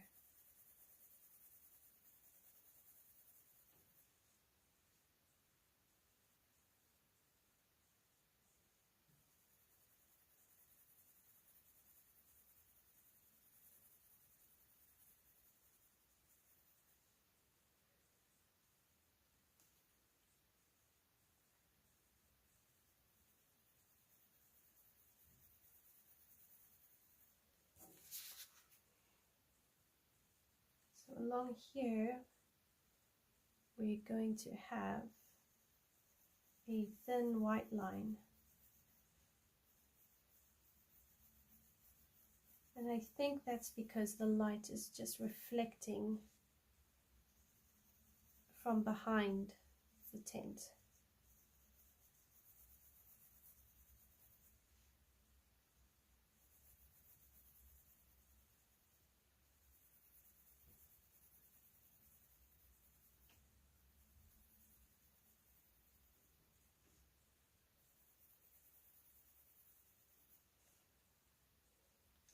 So along here, we're going to have a thin white line. And I think that's because the light is just reflecting from behind the tent.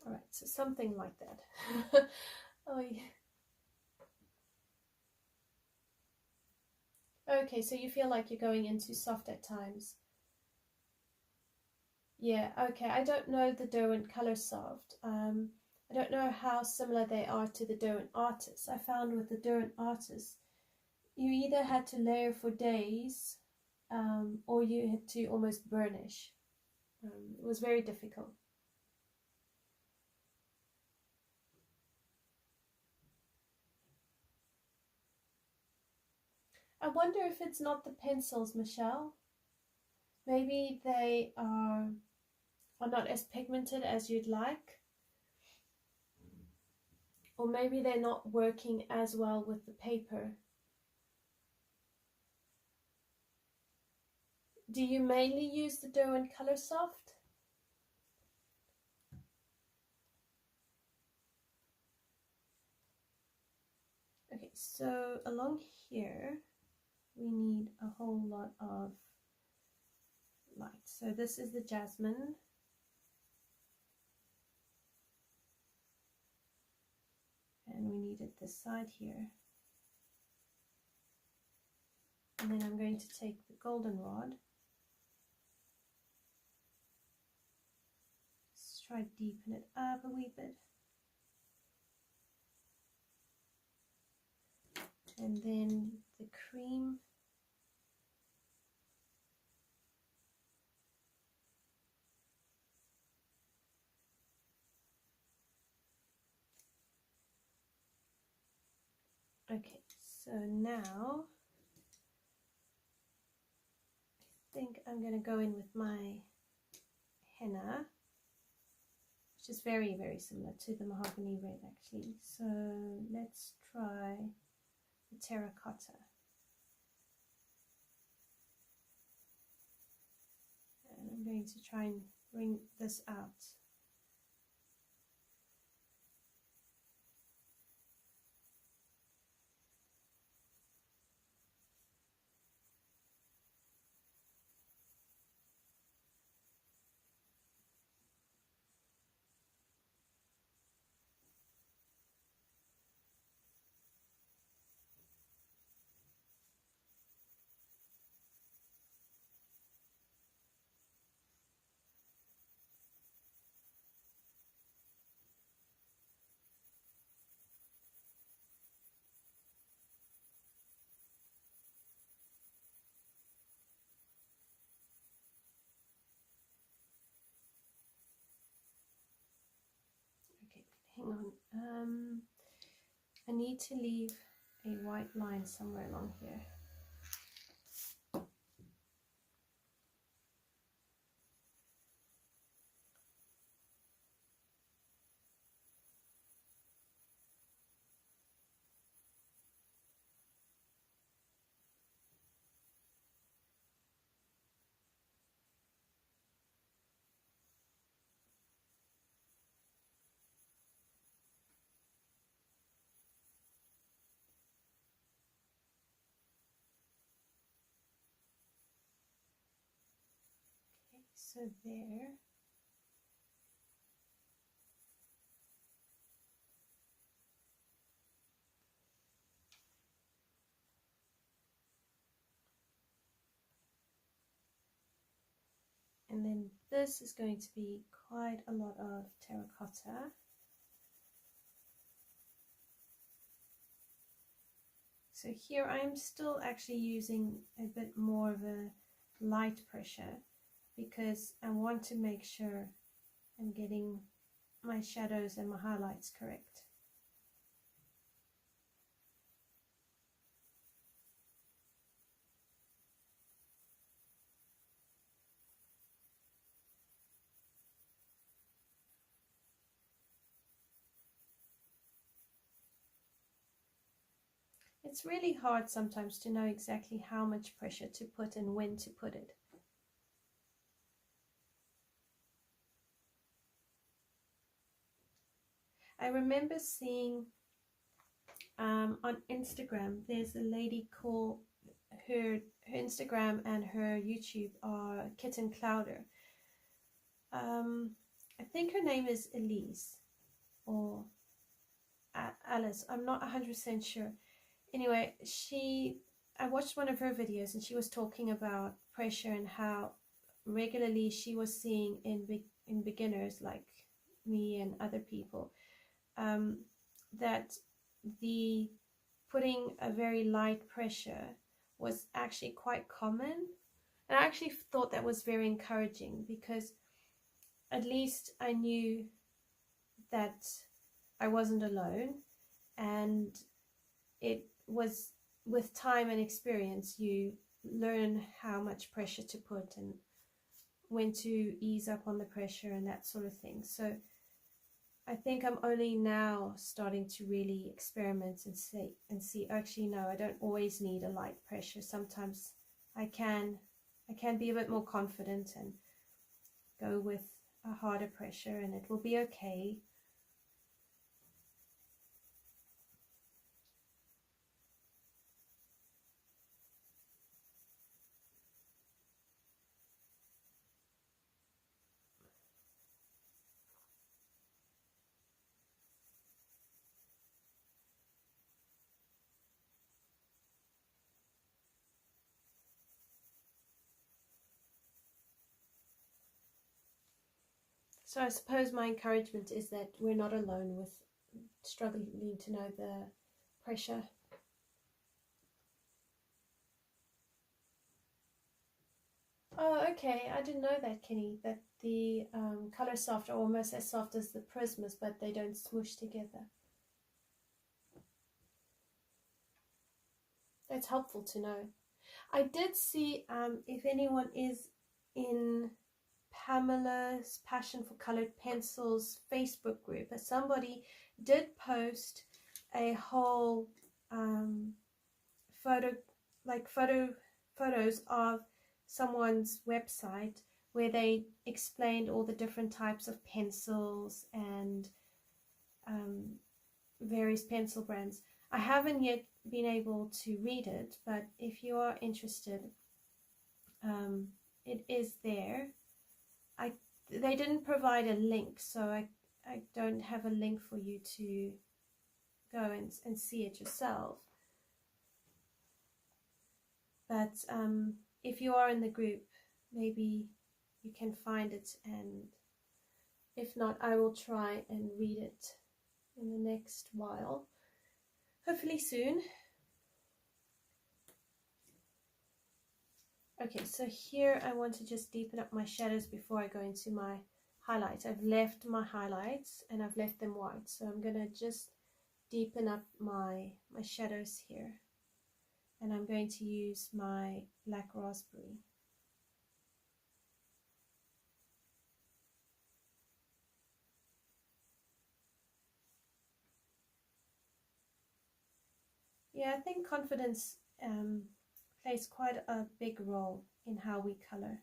All right, so something like that. Oh, yeah. Okay, so you feel like you're going into soft at times. Yeah, okay, I don't know the Derwent Color Soft. I don't know how similar they are to the Derwent Artists. I found with the Derwent Artists, you either had to layer for days or you had to almost burnish. It was very difficult. I wonder if it's not the pencils, Michelle. Maybe they are not as pigmented as you'd like. Or maybe they're not working as well with the paper. Do you mainly use the Derwent Color Soft? Okay, so along here, we need a whole lot of light. So this is the Jasmine. And we need it this side here. And then I'm going to take the Goldenrod. Let's try to deepen it up a wee bit. And then the cream. Okay, so now think I'm going to go in with my henna, which is very, very similar to the mahogany red actually. So let's try the terracotta. And I'm going to try and bring this out. Okay, hang on. I need to leave a white line somewhere along here. Okay, so there. And then this is going to be quite a lot of terracotta. So here I'm still actually using a bit more of a light pressure because I want to make sure I'm getting my shadows and my highlights correct. It's really hard sometimes to know exactly how much pressure to put and when to put it. I remember seeing on Instagram, there's a lady called, her Instagram and her YouTube are Kitten Clouder. I think her name is Elise or Alice, I'm not 100% sure. Anyway, I watched one of her videos and she was talking about pressure and how regularly she was seeing in beginners like me and other people that the putting a very light pressure was actually quite common, and I actually thought that was very encouraging because at least I knew that I wasn't alone, and it was with time and experience you learn how much pressure to put and when to ease up on the pressure and that sort of thing. So I think I'm only now starting to really experiment and see actually no, I don't always need a light pressure. Sometimes I can be a bit more confident and go with a harder pressure and it will be okay. So I suppose my encouragement is that we're not alone with struggling to know the pressure. Oh, okay. I didn't know that, Kenny, that the color soft are almost as soft as the Prismas, but they don't smoosh together. That's helpful to know. I did see if anyone is in Pamela's Passion for Colored Pencils Facebook group, that somebody did post a whole photos of someone's website where they explained all the different types of pencils and various pencil brands. I haven't yet been able to read it, but if you are interested, it is there. They didn't provide a link, so I don't have a link for you to go and see it yourself. But if you are in the group, maybe you can find it, and if not, I will try and read it in the next while, hopefully soon. Okay, so here I want to just deepen up my shadows before I go into my highlights. I've left my highlights and I've left them white, so I'm going to just deepen up my shadows here. And I'm going to use my black raspberry. Yeah, I think confidence plays quite a big role in how we color.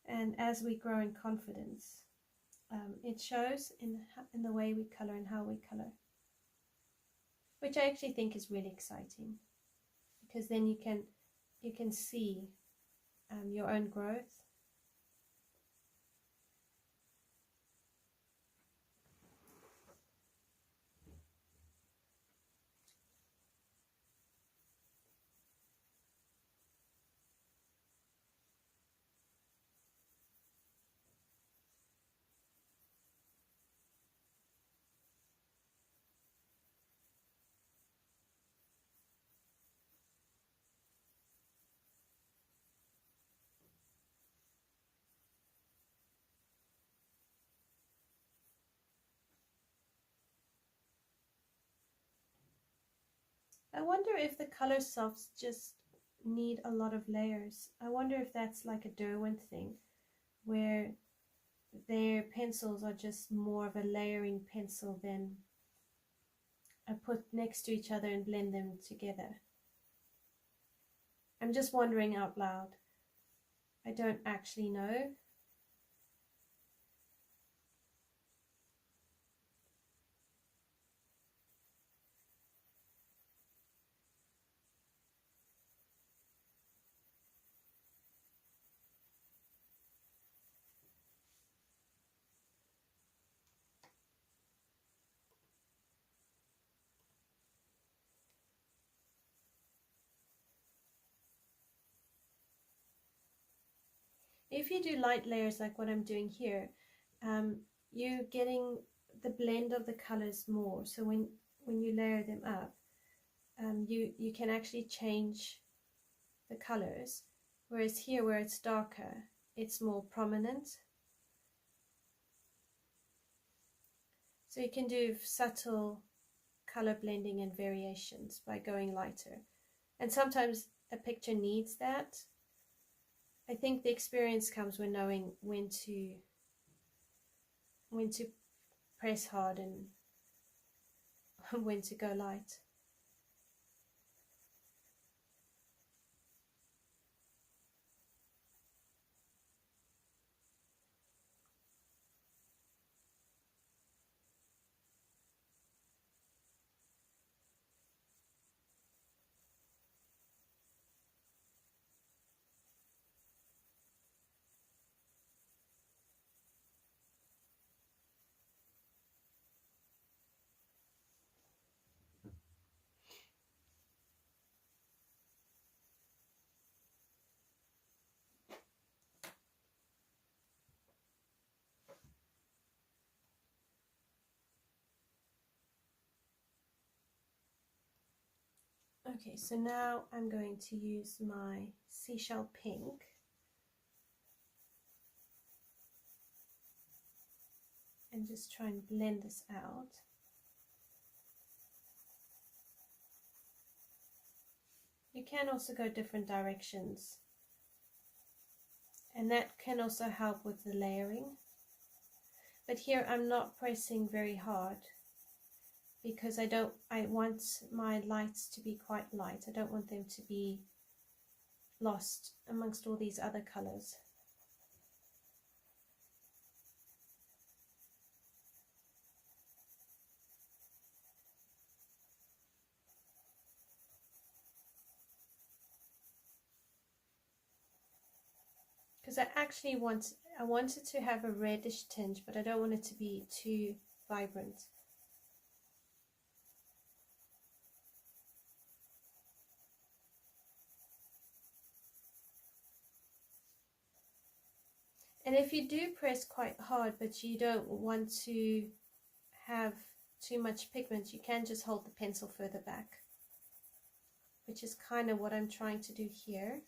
And as we grow in confidence, it shows in the way we color and how we color, which I actually think is really exciting, because then you can see your own growth. I wonder if the color softs just need a lot of layers. I wonder if that's like a Derwent thing, where their pencils are just more of a layering pencil than I put next to each other and blend them together. I'm just wondering out loud. I don't actually know. If you do light layers like what I'm doing here, you're getting the blend of the colors more. So when you layer them up, you can actually change the colors. Whereas here, where it's darker, it's more prominent. So you can do subtle color blending and variations by going lighter. And sometimes a picture needs that. I think the experience comes when knowing when to press hard and when to go light. Okay, so now I'm going to use my seashell pink and just try and blend this out. You can also go different directions, and that can also help with the layering. But here I'm not pressing very hard because I want my lights to be quite light. I don't want them to be lost amongst all these other colors. Because I wanted to have a reddish tinge, but I don't want it to be too vibrant. And if you do press quite hard, but you don't want to have too much pigment, you can just hold the pencil further back, which is kind of what I'm trying to do here.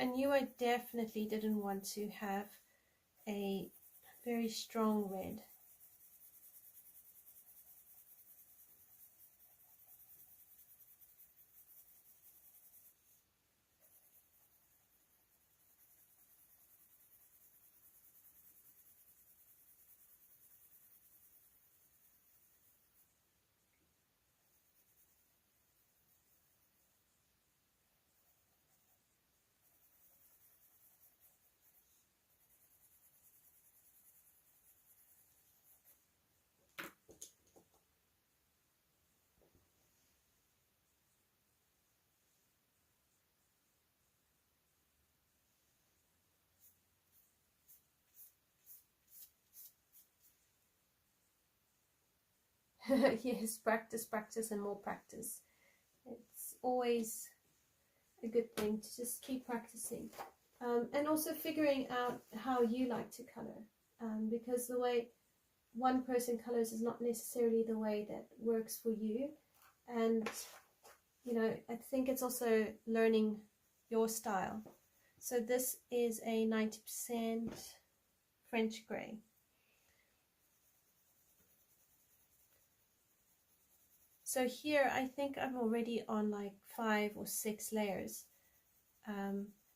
I knew I definitely didn't want to have a very strong red. Yes, practice, practice, and more practice. It's always a good thing to just keep practicing. And also figuring out how you like to color, because the way one person colors is not necessarily the way that works for you. And you know, I think it's also learning your style. So this is a 90% French grey. So here I think I'm already on like 5 or 6 layers.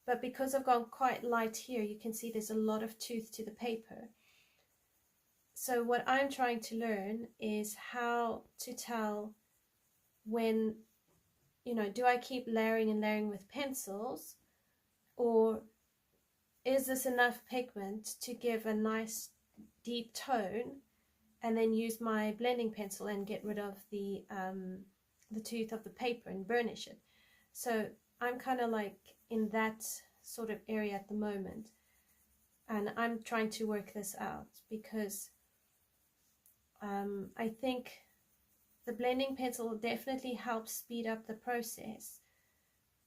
But because I've gone quite light here, you can see there's a lot of tooth to the paper. So what I'm trying to learn is how to tell when, you know, do I keep layering and layering with pencils, or is this enough pigment to give a nice deep tone, and then use my blending pencil and get rid of the tooth of the paper and burnish it. So I'm kind of like in that sort of area at the moment, and I'm trying to work this out because I think the blending pencil definitely helps speed up the process,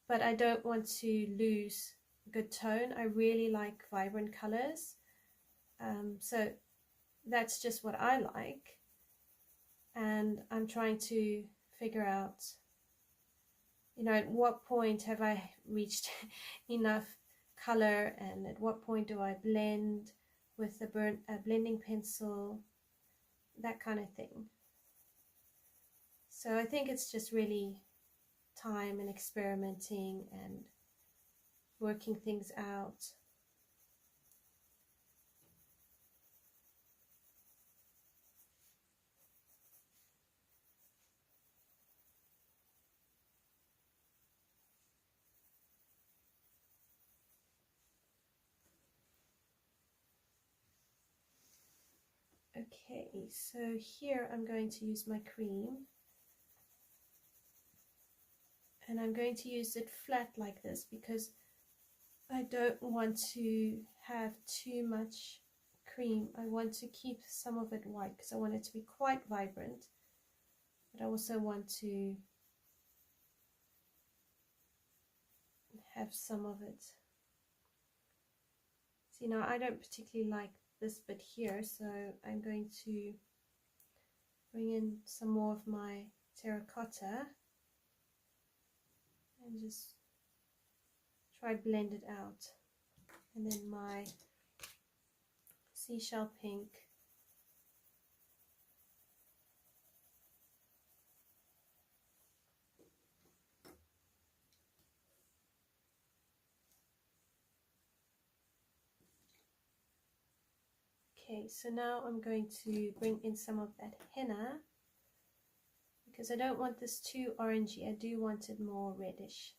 but I don't want to lose good tone. I really like vibrant colors, so that's just what I like, and I'm trying to figure out, you know, at what point have I reached enough color, and at what point do I blend with the blending pencil, that kind of thing. So I think it's just really time and experimenting and working things out. Okay, so here I'm going to use my cream, and I'm going to use it flat like this because I don't want to have too much cream. I want to keep some of it white because I want it to be quite vibrant, but I also want to have some of it. See, now I don't particularly like this bit here, so I'm going to bring in some more of my terracotta and just try to blend it out. And then my seashell pink. Okay, so now I'm going to bring in some of that henna because I don't want this too orangey. I do want it more reddish.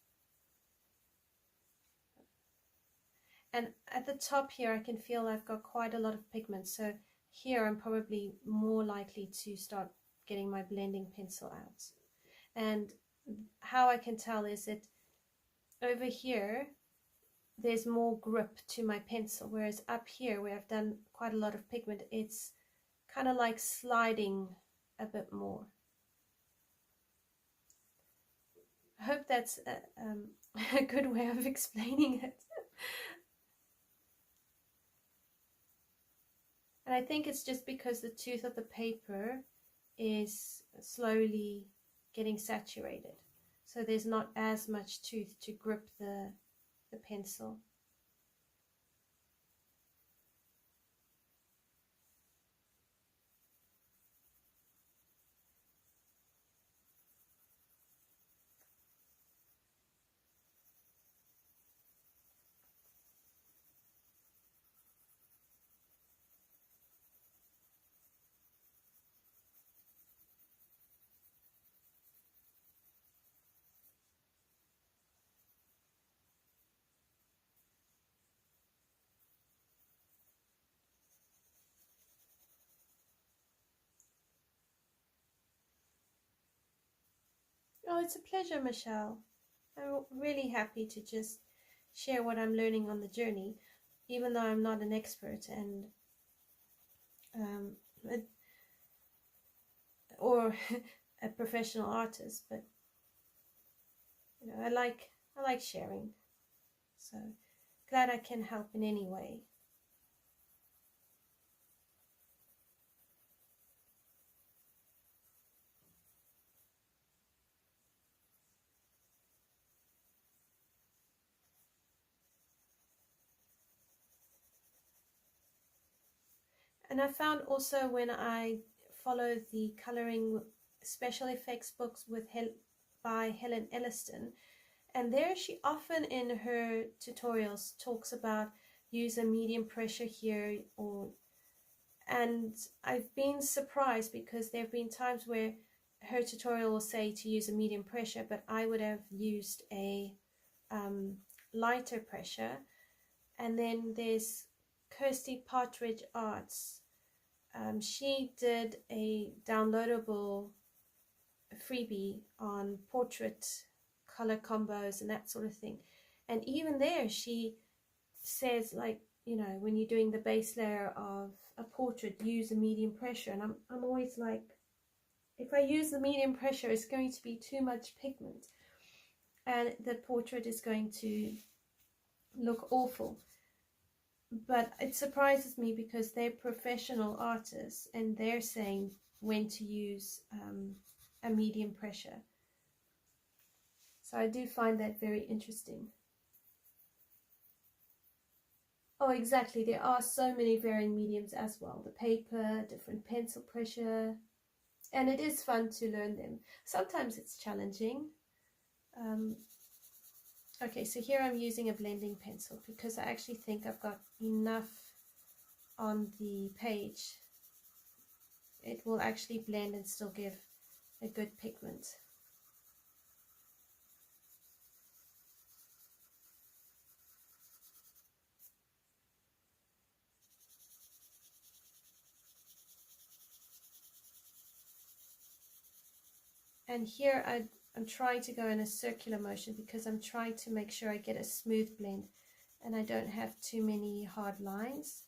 And at the top here, I can feel I've got quite a lot of pigment. So here I'm probably more likely to start getting my blending pencil out. And how I can tell is that over here, there's more grip to my pencil, whereas up here where I've done quite a lot of pigment, it's kind of like sliding a bit more. I hope that's a good way of explaining it. And I think it's just because the tooth of the paper is slowly getting saturated, so there's not as much tooth to grip the pencil. Oh, it's a pleasure, Michelle. I'm really happy to just share what I'm learning on the journey, even though I'm not an expert and or a professional artist, but you know, I like sharing. So glad I can help in any way. And I found also when I follow the coloring special effects books with by Helen Elliston, and there she often in her tutorials talks about use a medium pressure here, and I've been surprised because there have been times where her tutorial will say to use a medium pressure, but I would have used a lighter pressure. And then there's Kirsty Partridge Arts. She did a downloadable freebie on portrait color combos and that sort of thing, and even there she says, like, you know, when you're doing the base layer of a portrait, use a medium pressure. And I'm always like, if I use the medium pressure, it's going to be too much pigment and the portrait is going to look awful. But it surprises me because they're professional artists and they're saying when to use a medium pressure. So I do find that very interesting. Oh, exactly. There are so many varying mediums as well. The paper, different pencil pressure, and it is fun to learn them. Sometimes it's challenging. Okay, so here I'm using a blending pencil because I actually think I've got enough on the page. It will actually blend and still give a good pigment. And here I'm trying to go in a circular motion because I'm trying to make sure I get a smooth blend and I don't have too many hard lines.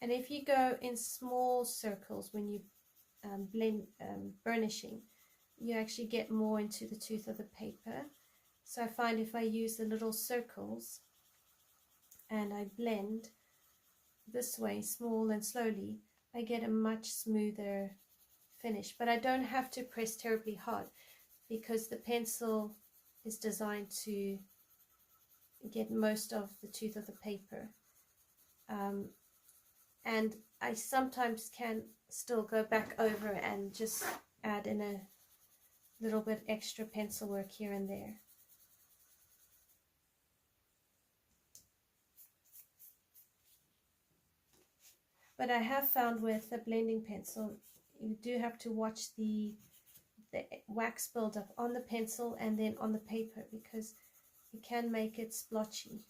And if you go in small circles when you blend burnishing, you actually get more into the tooth of the paper. So I find if I use the little circles and I blend this way, small and slowly, I get a much smoother finish. But I don't have to press terribly hard because the pencil is designed to get most of the tooth of the paper. And I sometimes can still go back over and just add in a little bit extra pencil work here and there. But I have found with a blending pencil, you do have to watch the wax buildup on the pencil and then on the paper because you can make it splotchy.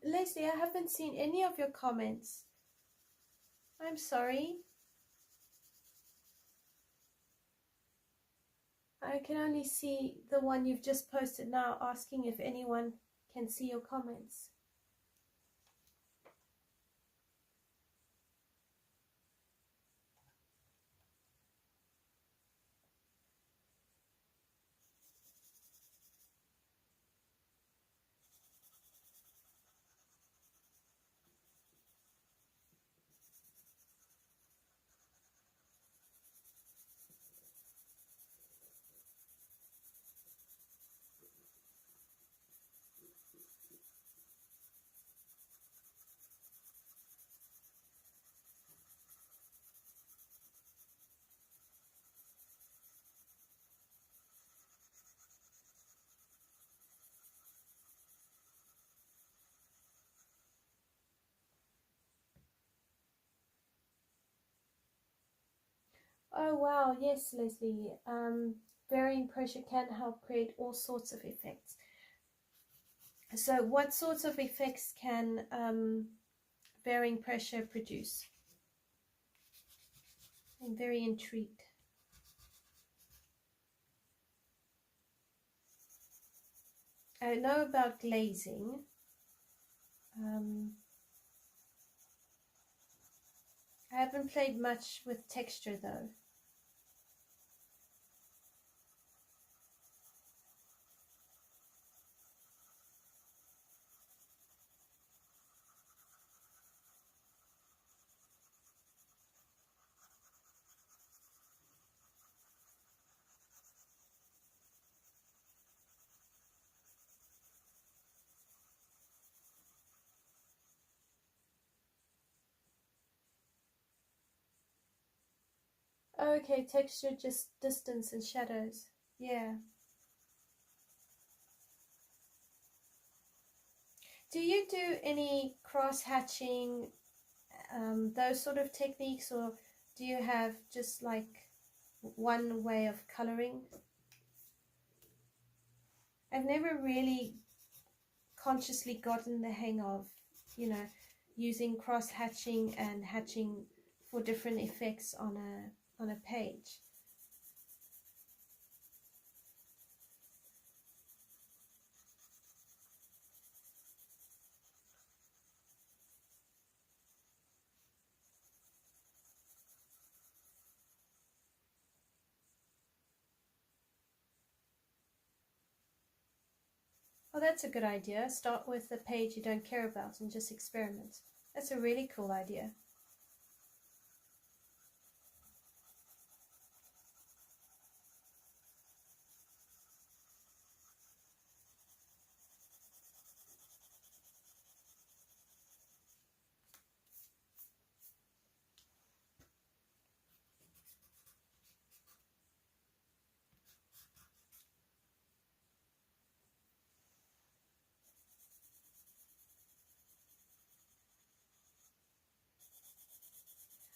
Leslie, I haven't seen any of your comments. I'm sorry. I can only see the one you've just posted now asking if anyone can see your comments. Oh wow, yes, Leslie. Varying pressure can help create all sorts of effects. So what sorts of effects can varying pressure produce? I'm very intrigued. I know about glazing. I haven't played much with texture though. Okay, texture, just distance and shadows. Yeah. Do you do any cross-hatching, those sort of techniques, or do you have just like one way of coloring? I've never really consciously gotten the hang of, you know, using cross-hatching and hatching for different effects on a page. Oh, that's a good idea. Start with the page you don't care about and just experiment. That's a really cool idea.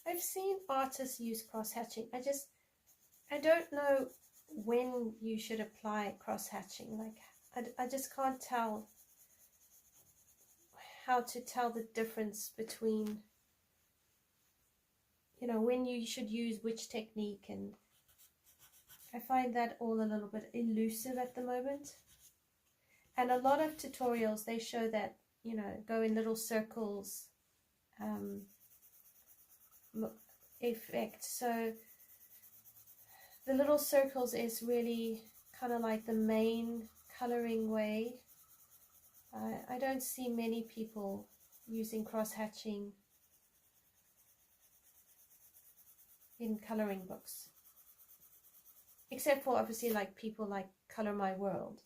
I've seen artists use cross-hatching. I don't know when you should apply cross-hatching. Like, I just can't tell how to tell the difference between, you know, when you should use which technique, and I find that all a little bit elusive at the moment. And a lot of tutorials, they show that, you know, go in little circles effect. So the little circles is really kind of like the main coloring way. I don't see many people using cross-hatching in coloring books, except for obviously like people like Color My World.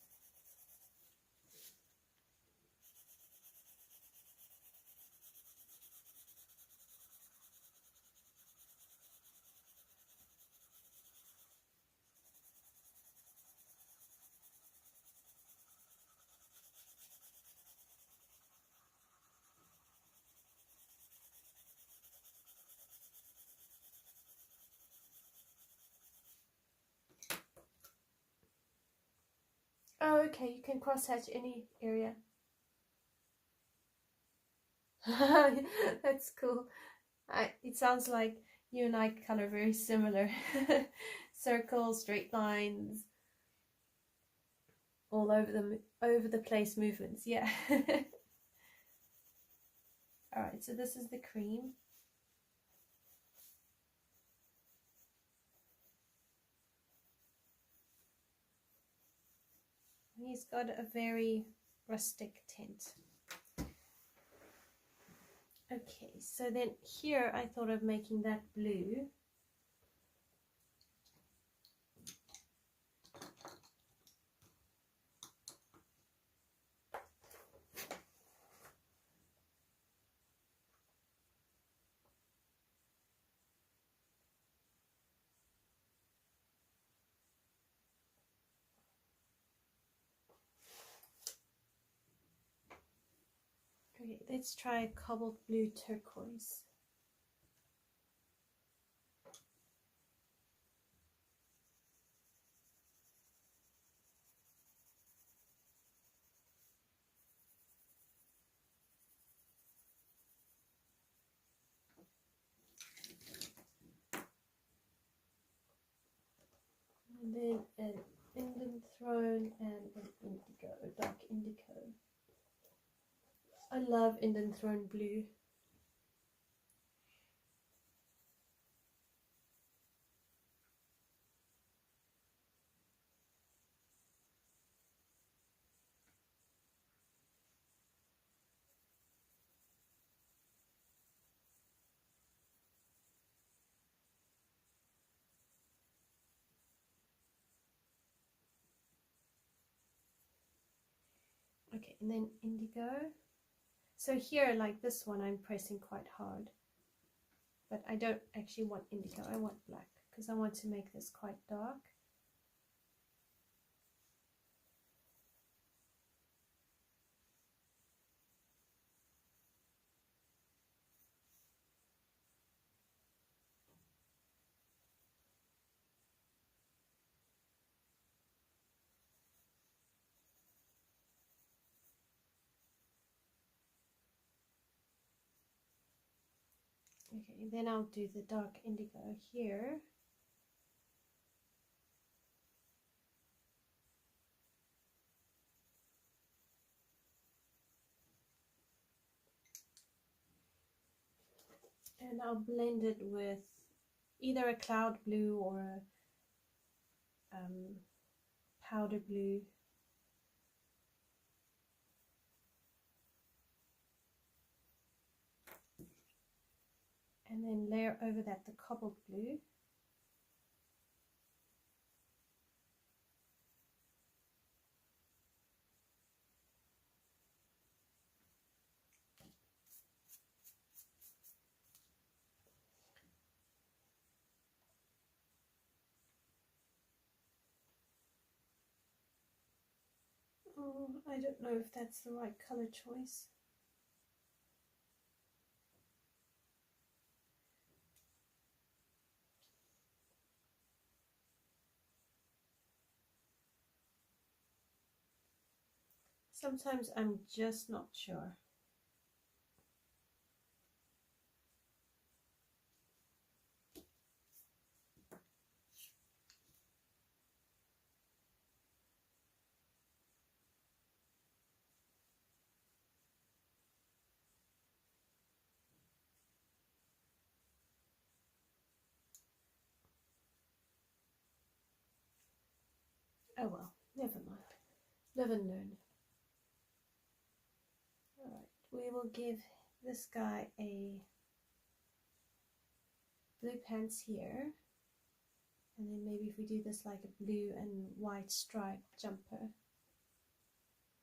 Oh, okay, you can cross-hatch any area. That's cool. It sounds like you and I color very similar. Circles, straight lines, all over the place movements. Yeah. All right, so this is the cream. He's got a very rustic tint. Okay, so then here I thought of making that blue. Okay, let's try Cobalt Blue Turquoise. And then an Indanthrone and an Indigo, dark indigo. I love Indanthrone blue. Okay, and then indigo. So here, like this one, I'm pressing quite hard. But I don't actually want indigo, I want black, because I want to make this quite dark. Okay, then I'll do the dark indigo here. And I'll blend it with either a cloud blue or a powder blue. And then layer over that the cobalt blue. Oh, I don't know if that's the right color choice. Sometimes I'm just not sure. Oh well, never mind. Live and learn. Alright, we will give this guy a blue pants here. And then maybe if we do this like a blue and white stripe jumper.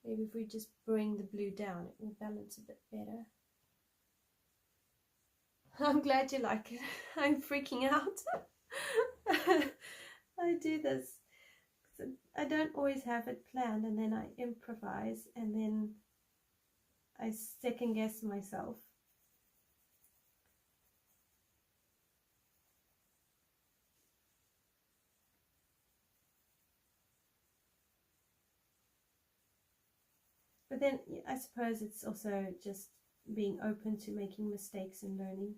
Maybe if we just bring the blue down, it will balance a bit better. I'm glad you like it. I'm freaking out. I do this. I don't always have it planned, and then I improvise, and then I second guess myself. But then I suppose it's also just being open to making mistakes and learning.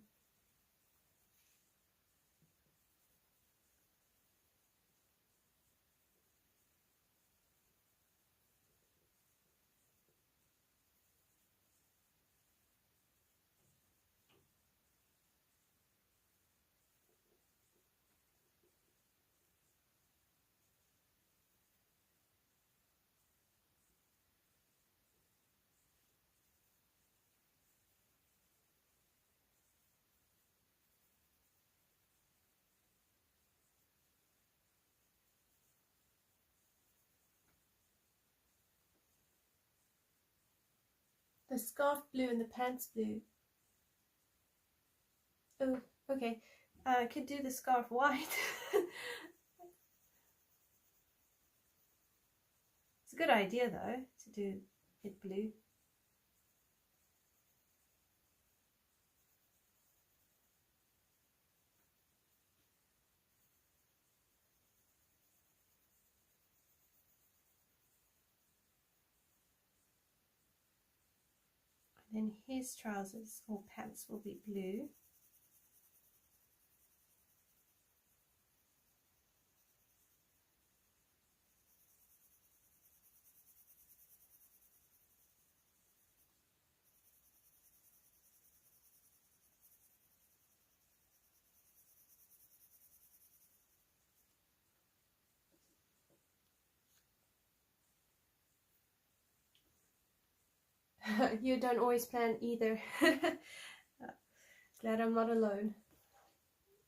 The scarf blue and the pants blue. Oh, okay. I could do the scarf white. It's a good idea though, to do it blue. And then his trousers or pants will be blue. You don't always plan either. Glad I'm not alone.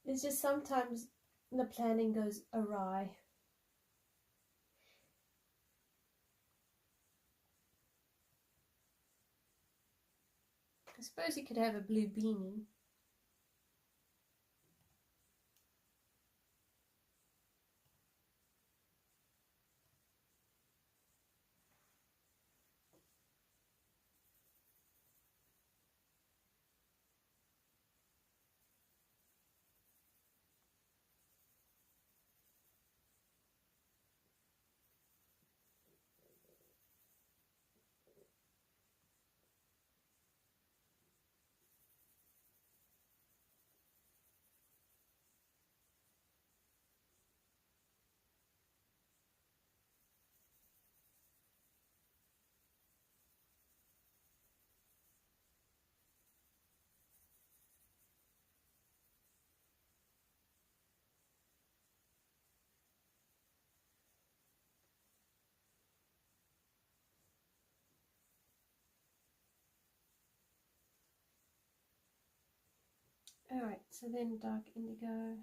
It's just sometimes the planning goes awry. I suppose you could have a blue beanie. Alright, so then dark indigo.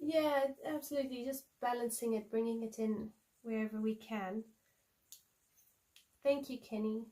Yeah, absolutely. Just balancing it, bringing it in wherever we can. Thank you, Kenny.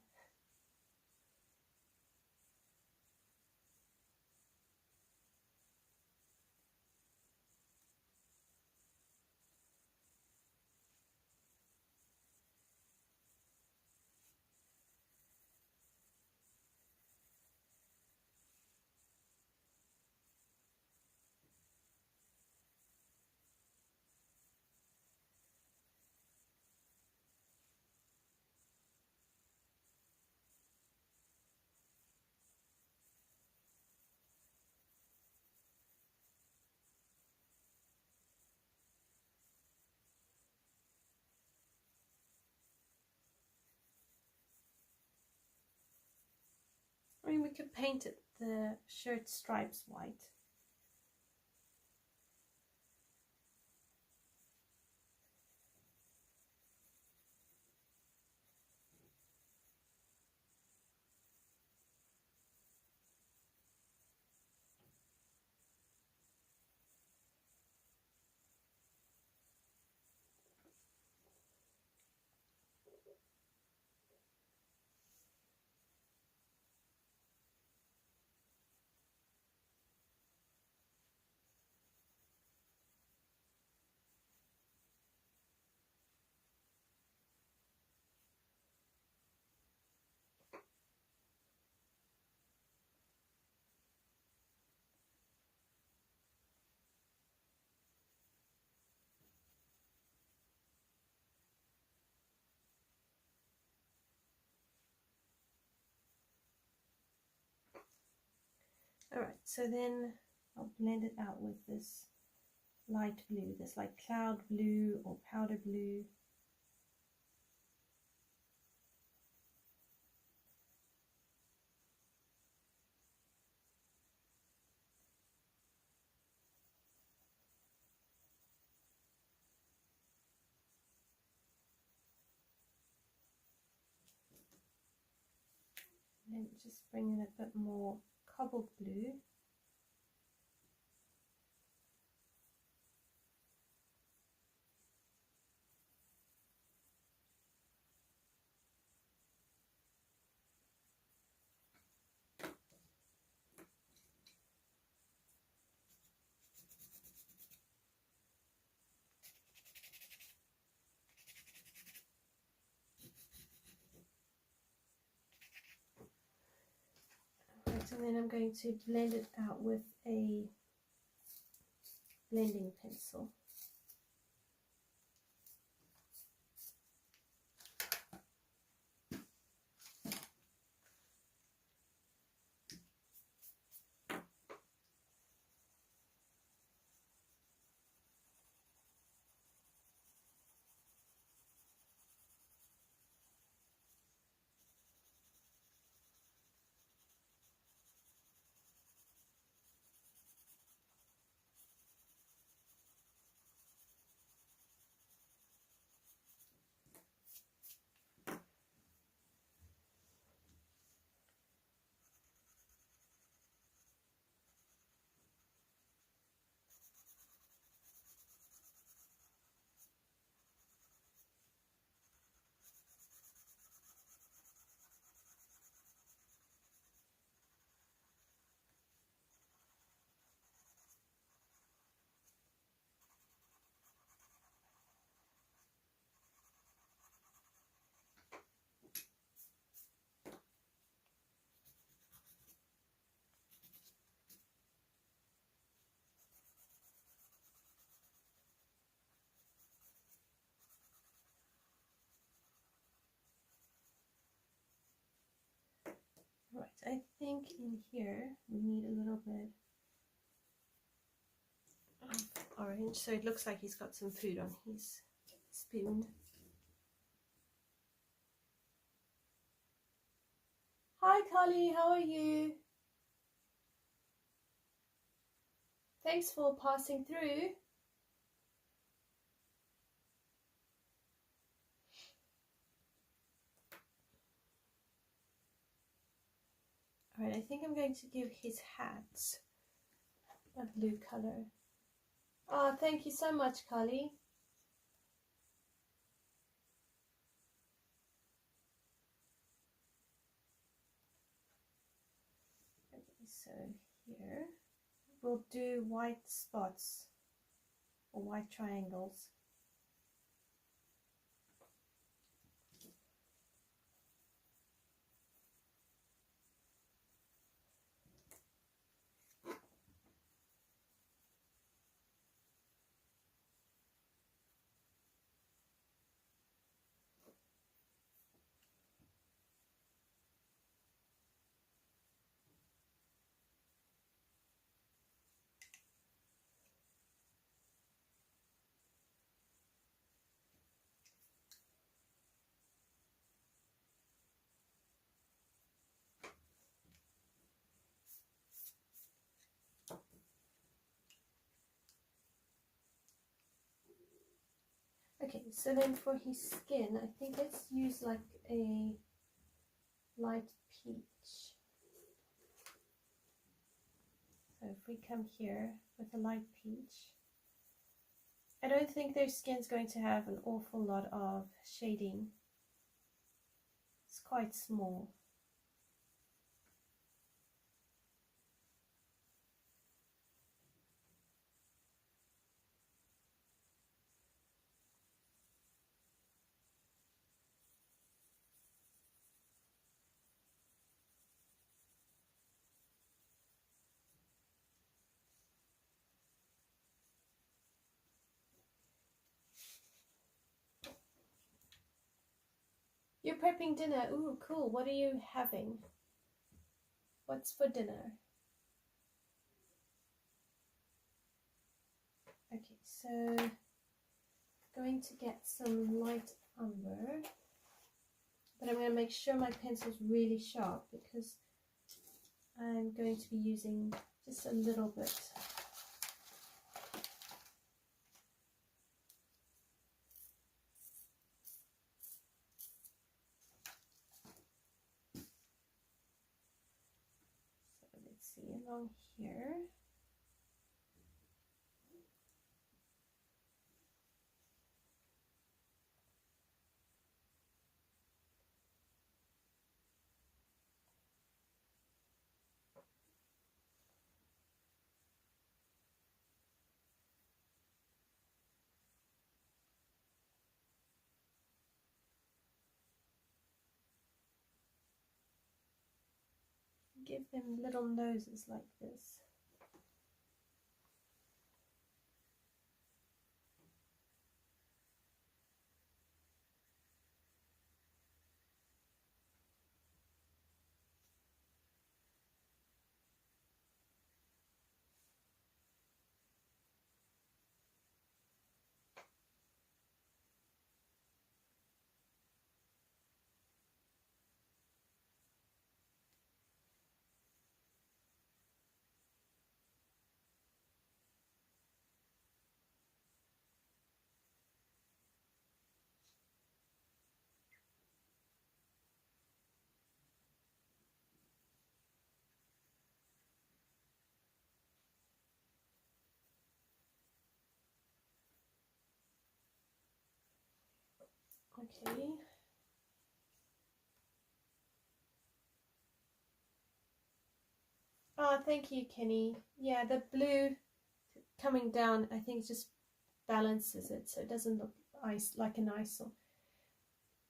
I mean, we could paint it, the shirt stripes white. Alright, so then I'll blend it out with this light blue, this like cloud blue or powder blue. And then just bring in a bit more cobalt blue. Right, and then I'm going to blend it out with a blending pencil. I think in here we need a little bit of orange, so it looks like he's got some food on his spoon. Hi Carly, how are you? Thanks for passing through. Alright, I think I'm going to give his hats a blue color. Oh, thank you so much, Carly. Okay, so here we'll do white spots or white triangles. Okay, so then for his skin, I think let's use like a light peach. So if we come here with a light peach, I don't think their skin's going to have an awful lot of shading. It's quite small. You're prepping dinner. Ooh, cool. What are you having? What's for dinner? Okay, so going to get some light umber, but I'm going to make sure my pencil's really sharp because I'm going to be using just a little bit. So let's see along here. Give them little noses like this. Okay. Oh, thank you, Kenny. Yeah, the blue coming down, I think, just balances it so it doesn't look like an eyesore.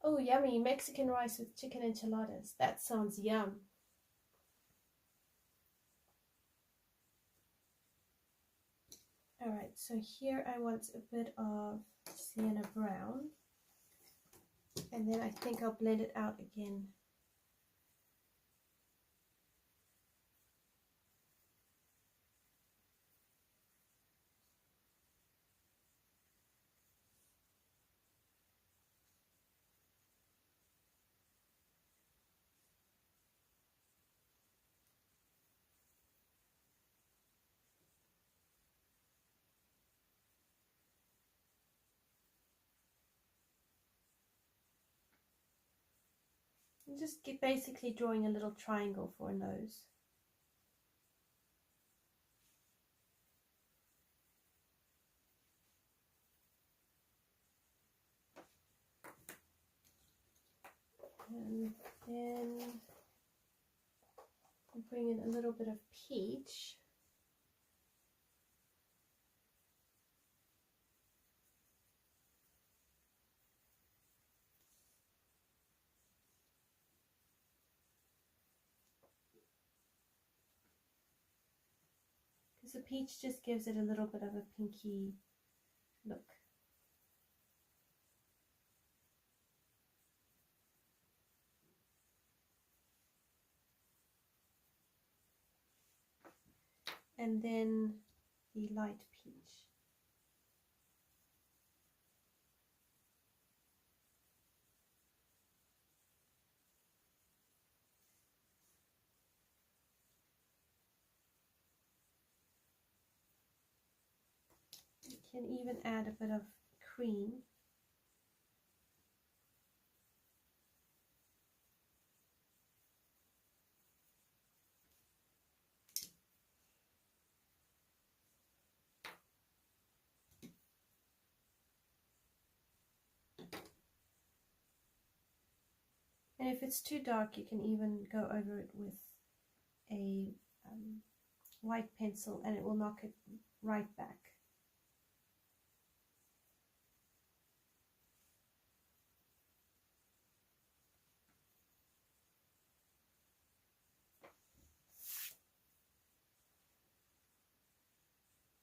Oh, yummy. Mexican rice with chicken enchiladas. That sounds yum. Alright, so here I want a bit of sienna brown. And then I think I'll blend it out again. Just basically drawing a little triangle for a nose. And then I'll bring in a little bit of peach. Because the peach just gives it a little bit of a pinky look. And then the light peach. You can even add a bit of cream. And if it's too dark, you can even go over it with a white pencil and it will knock it right back.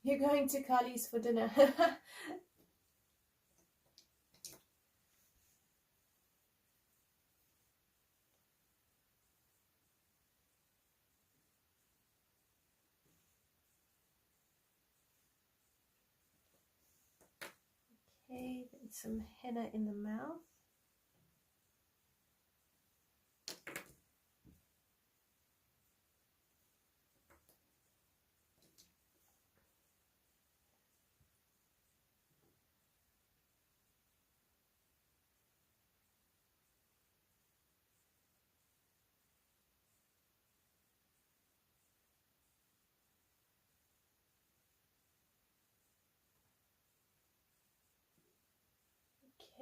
You're going to Kali's for dinner. Okay, then some henna in the mouth.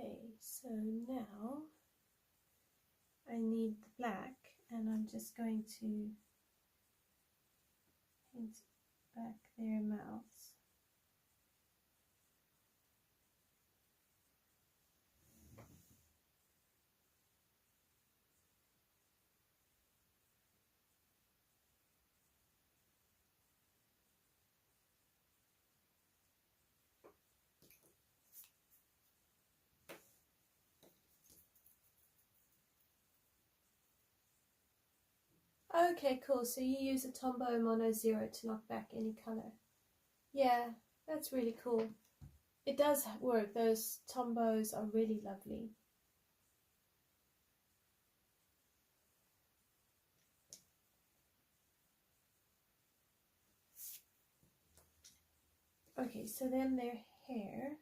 Okay, so now I need the black, and I'm just going to paint back their mouths. Okay, cool. So you use a Tombow Mono Zero to knock back any color. Yeah, that's really cool. It does work. Those Tombows are really lovely. Okay, so then their hair.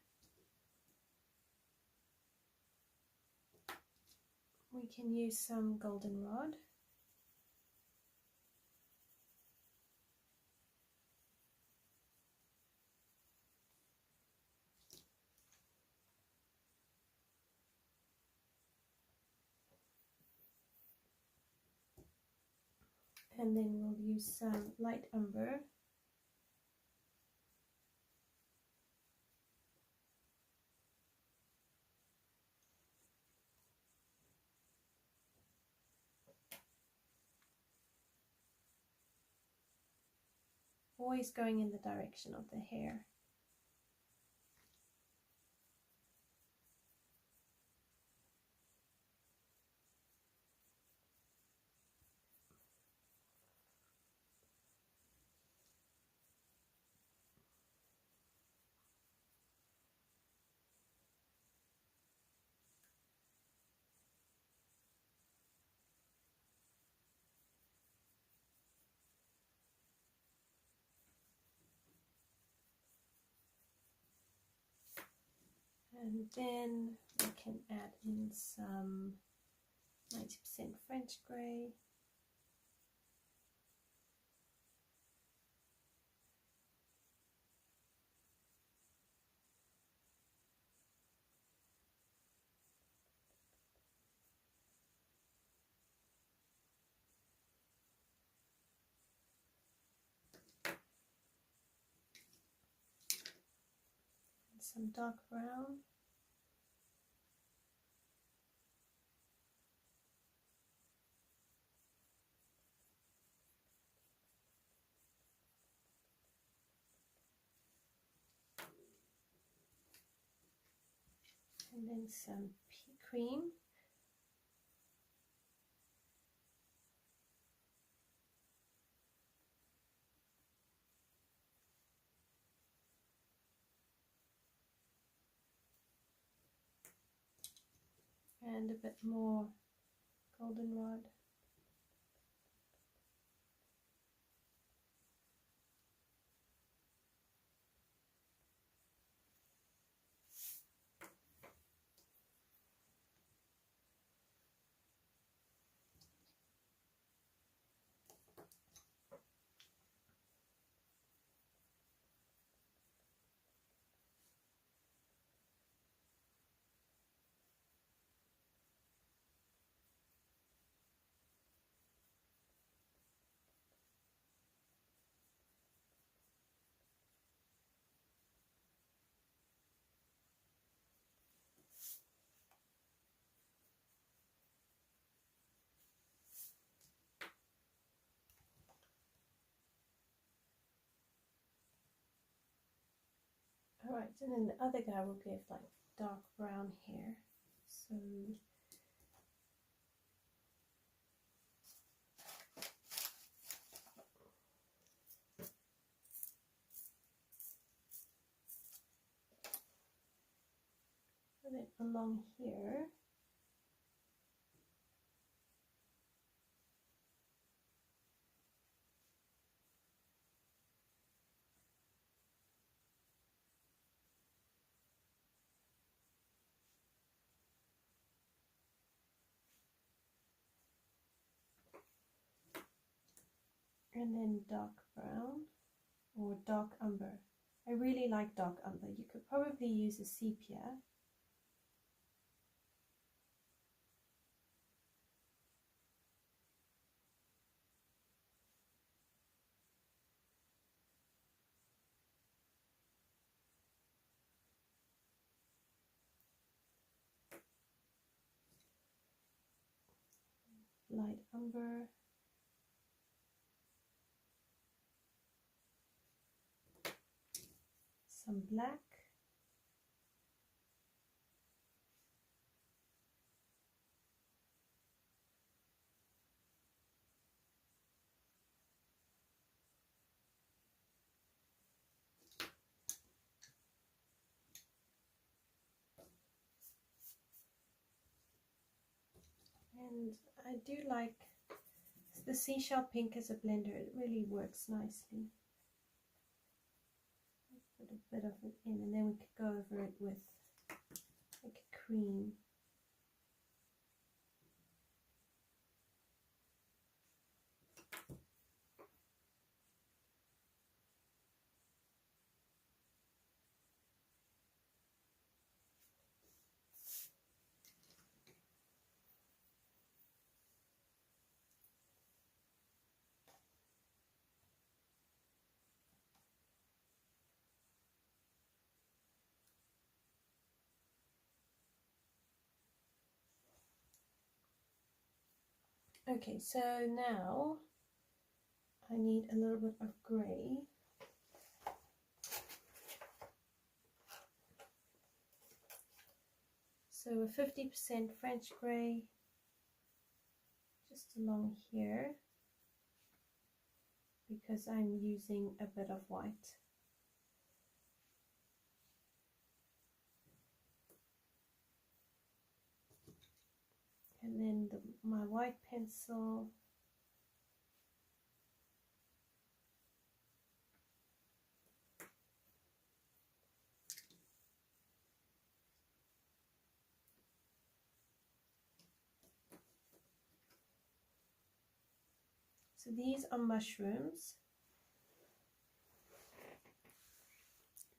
We can use some Goldenrod. And then we'll use some light umber. Always going in the direction of the hair. And then we can add in some 90% French grey. Some dark brown. And then some cream. And a bit more goldenrod. Alright, and then the other guy will give like dark brown hair. So put it along here. And then dark brown or dark umber. I really like dark umber. You could probably use a sepia. Light umber. Some black. And I do like the seashell pink as a blender. It really works nicely. Put a bit of it in, and then we could go over it with like a cream. Okay, so now I need a little bit of grey. So a 50% French grey just along here, because I'm using a bit of white. And then my white pencil. So these are mushrooms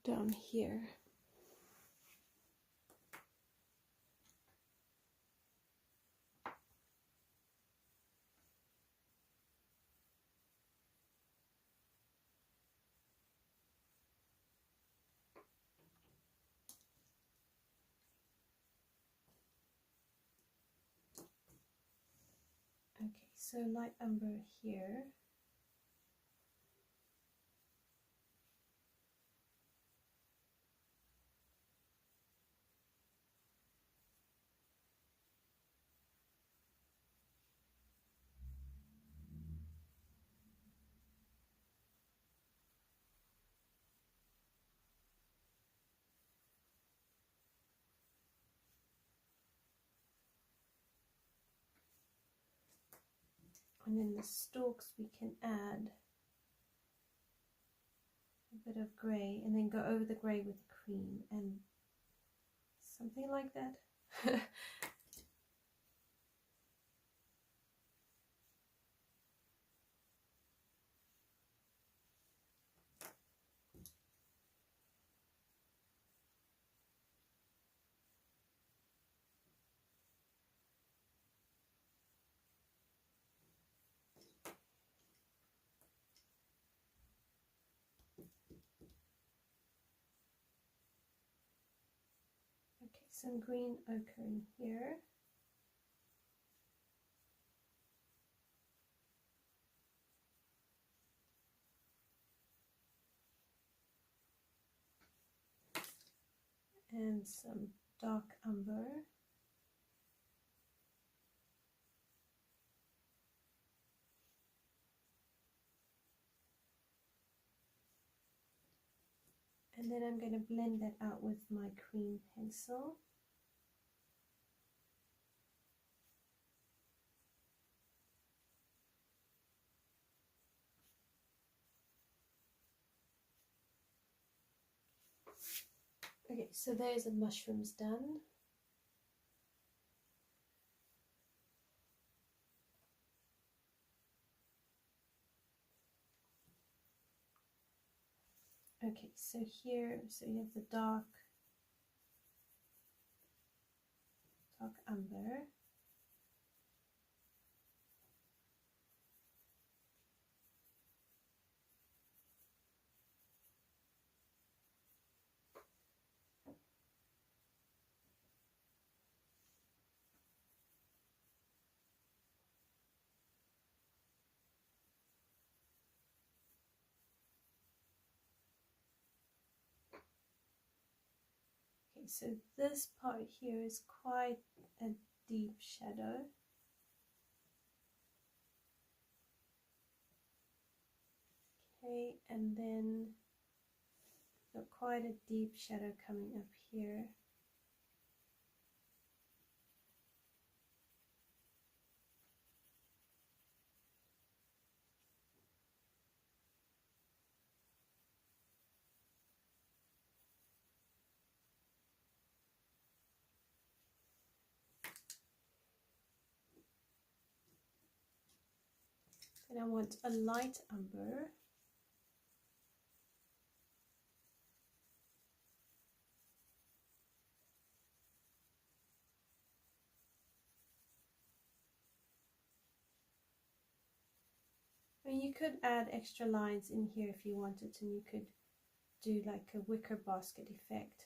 down here. Okay, so light umber here. And in the stalks we can add a bit of grey and then go over the grey with cream and something like that. Okay, some green ochre in here. And some dark umber. And then I'm going to blend that out with my cream pencil. Okay, so there's the mushrooms done. Okay, so here, so you have the dark umber. Okay, so this part here is quite a deep shadow. Okay, and then got quite a deep shadow coming up here. And I want a light umber. And you could add extra lines in here if you wanted to, and you could do like a wicker basket effect.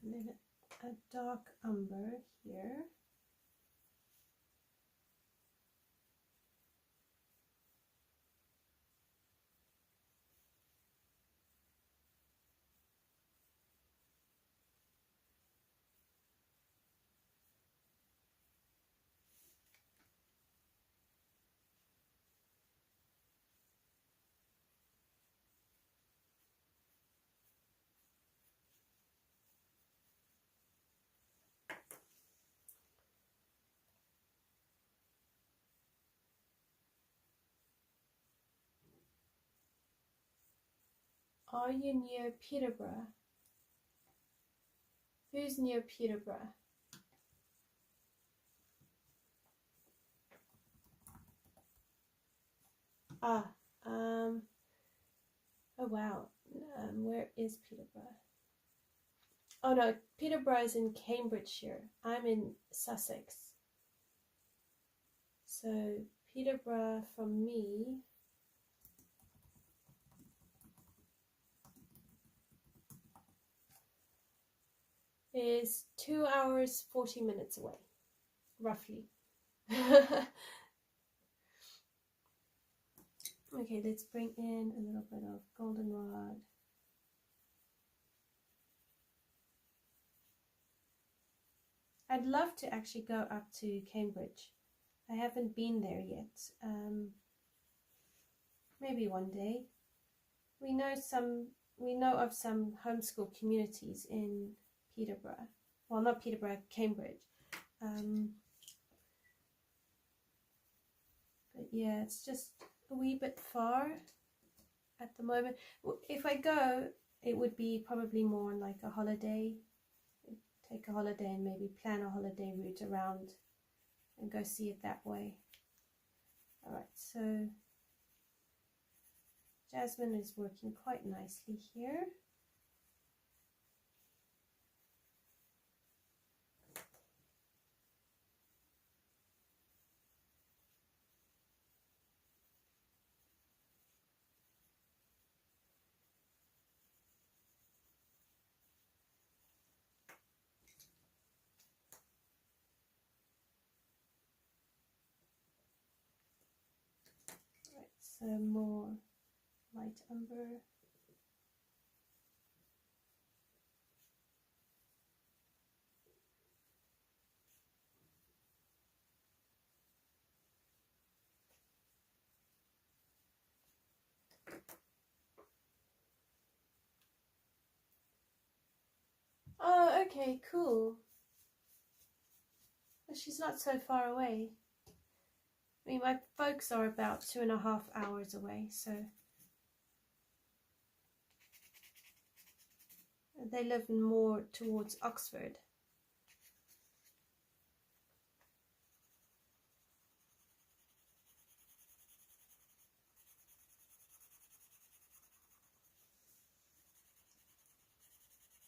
And then a dark umber here. Are you near Peterborough? Who's near Peterborough? Ah, oh wow. Where is Peterborough? Oh no, Peterborough is in Cambridgeshire. I'm in Sussex. So Peterborough from me is 2 hours 40 minutes away, roughly. Okay, let's bring in a little bit of goldenrod. I'd love to actually go up to Cambridge. I haven't been there yet. Maybe one day. We know of some homeschool communities in Peterborough. Well, not Peterborough, Cambridge. But yeah, it's just a wee bit far at the moment. If I go, it would be probably more like a holiday. Take a holiday and maybe plan a holiday route around and go see it that way. Alright, so Jasmine is working quite nicely here. So more light umber. Oh, okay, cool. Well, she's not so far away. I mean, my folks are about 2.5 hours away, so they live more towards Oxford.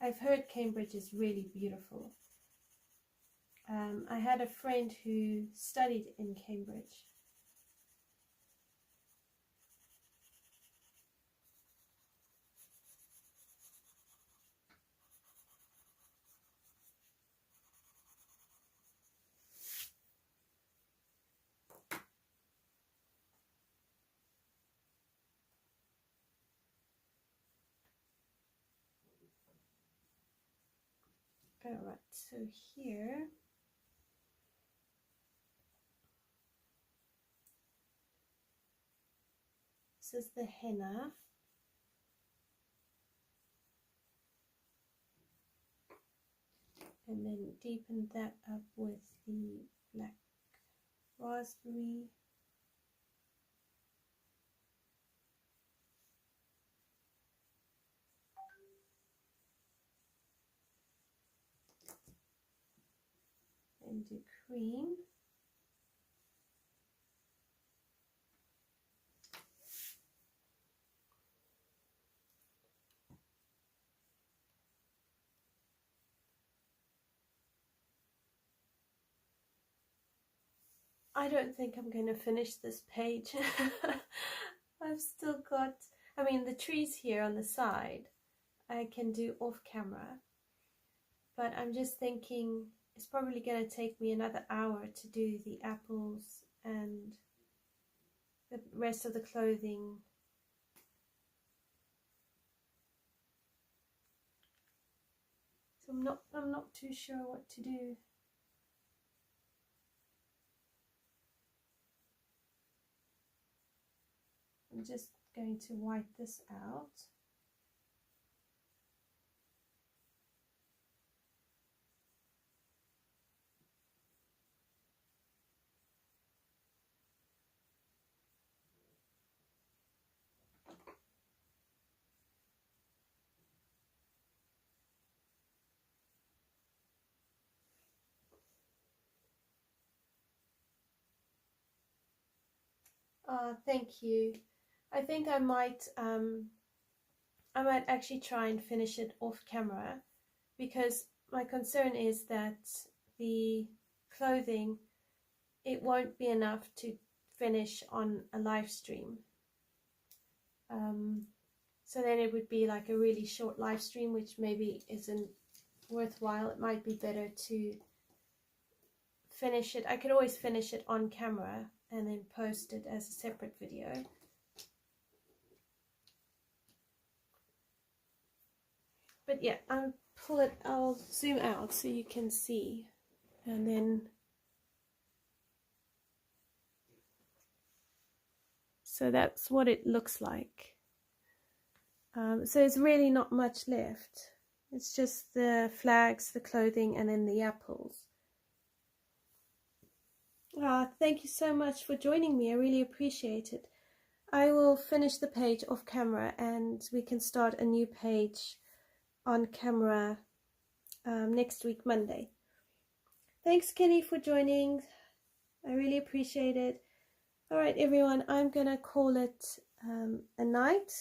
I've heard Cambridge is really beautiful. I had a friend who studied in Cambridge. Alright, so here this is the henna. And then deepen that up with the black raspberry. And do cream. I don't think I'm going to finish this page. I've still got, I mean, the trees here on the side I can do off camera, but I'm just thinking it's probably going to take me another hour to do the apples and the rest of the clothing. So I'm not too sure what to do. I'm just going to wipe this out. Thank you. I think I might actually try and finish it off camera, because my concern is that the clothing, it won't be enough to finish on a live stream. So then it would be like a really short live stream, which maybe isn't worthwhile. It might be better to finish it. I could always finish it on camera and then post it as a separate video. But yeah, I'll zoom out so you can see, and then so that's what it looks like. So it's really not much left. It's just the flags, the clothing, and then the apples. Thank you so much for joining me. I really appreciate it. I will finish the page off camera and we can start a new page on camera next week, Monday. Thanks, Kenny, for joining. I really appreciate it. All right, everyone, I'm going to call it a night,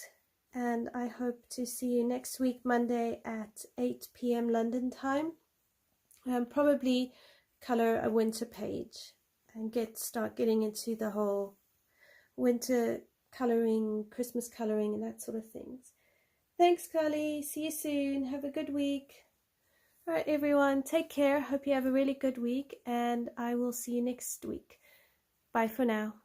and I hope to see you next week, Monday at 8 p.m. London time. Probably color a winter page and start getting into the whole winter coloring, Christmas coloring, and that sort of things. Thanks, Carly. See you soon. Have a good week. All right, everyone, take care. Hope you have a really good week, and I will see you next week. Bye for now.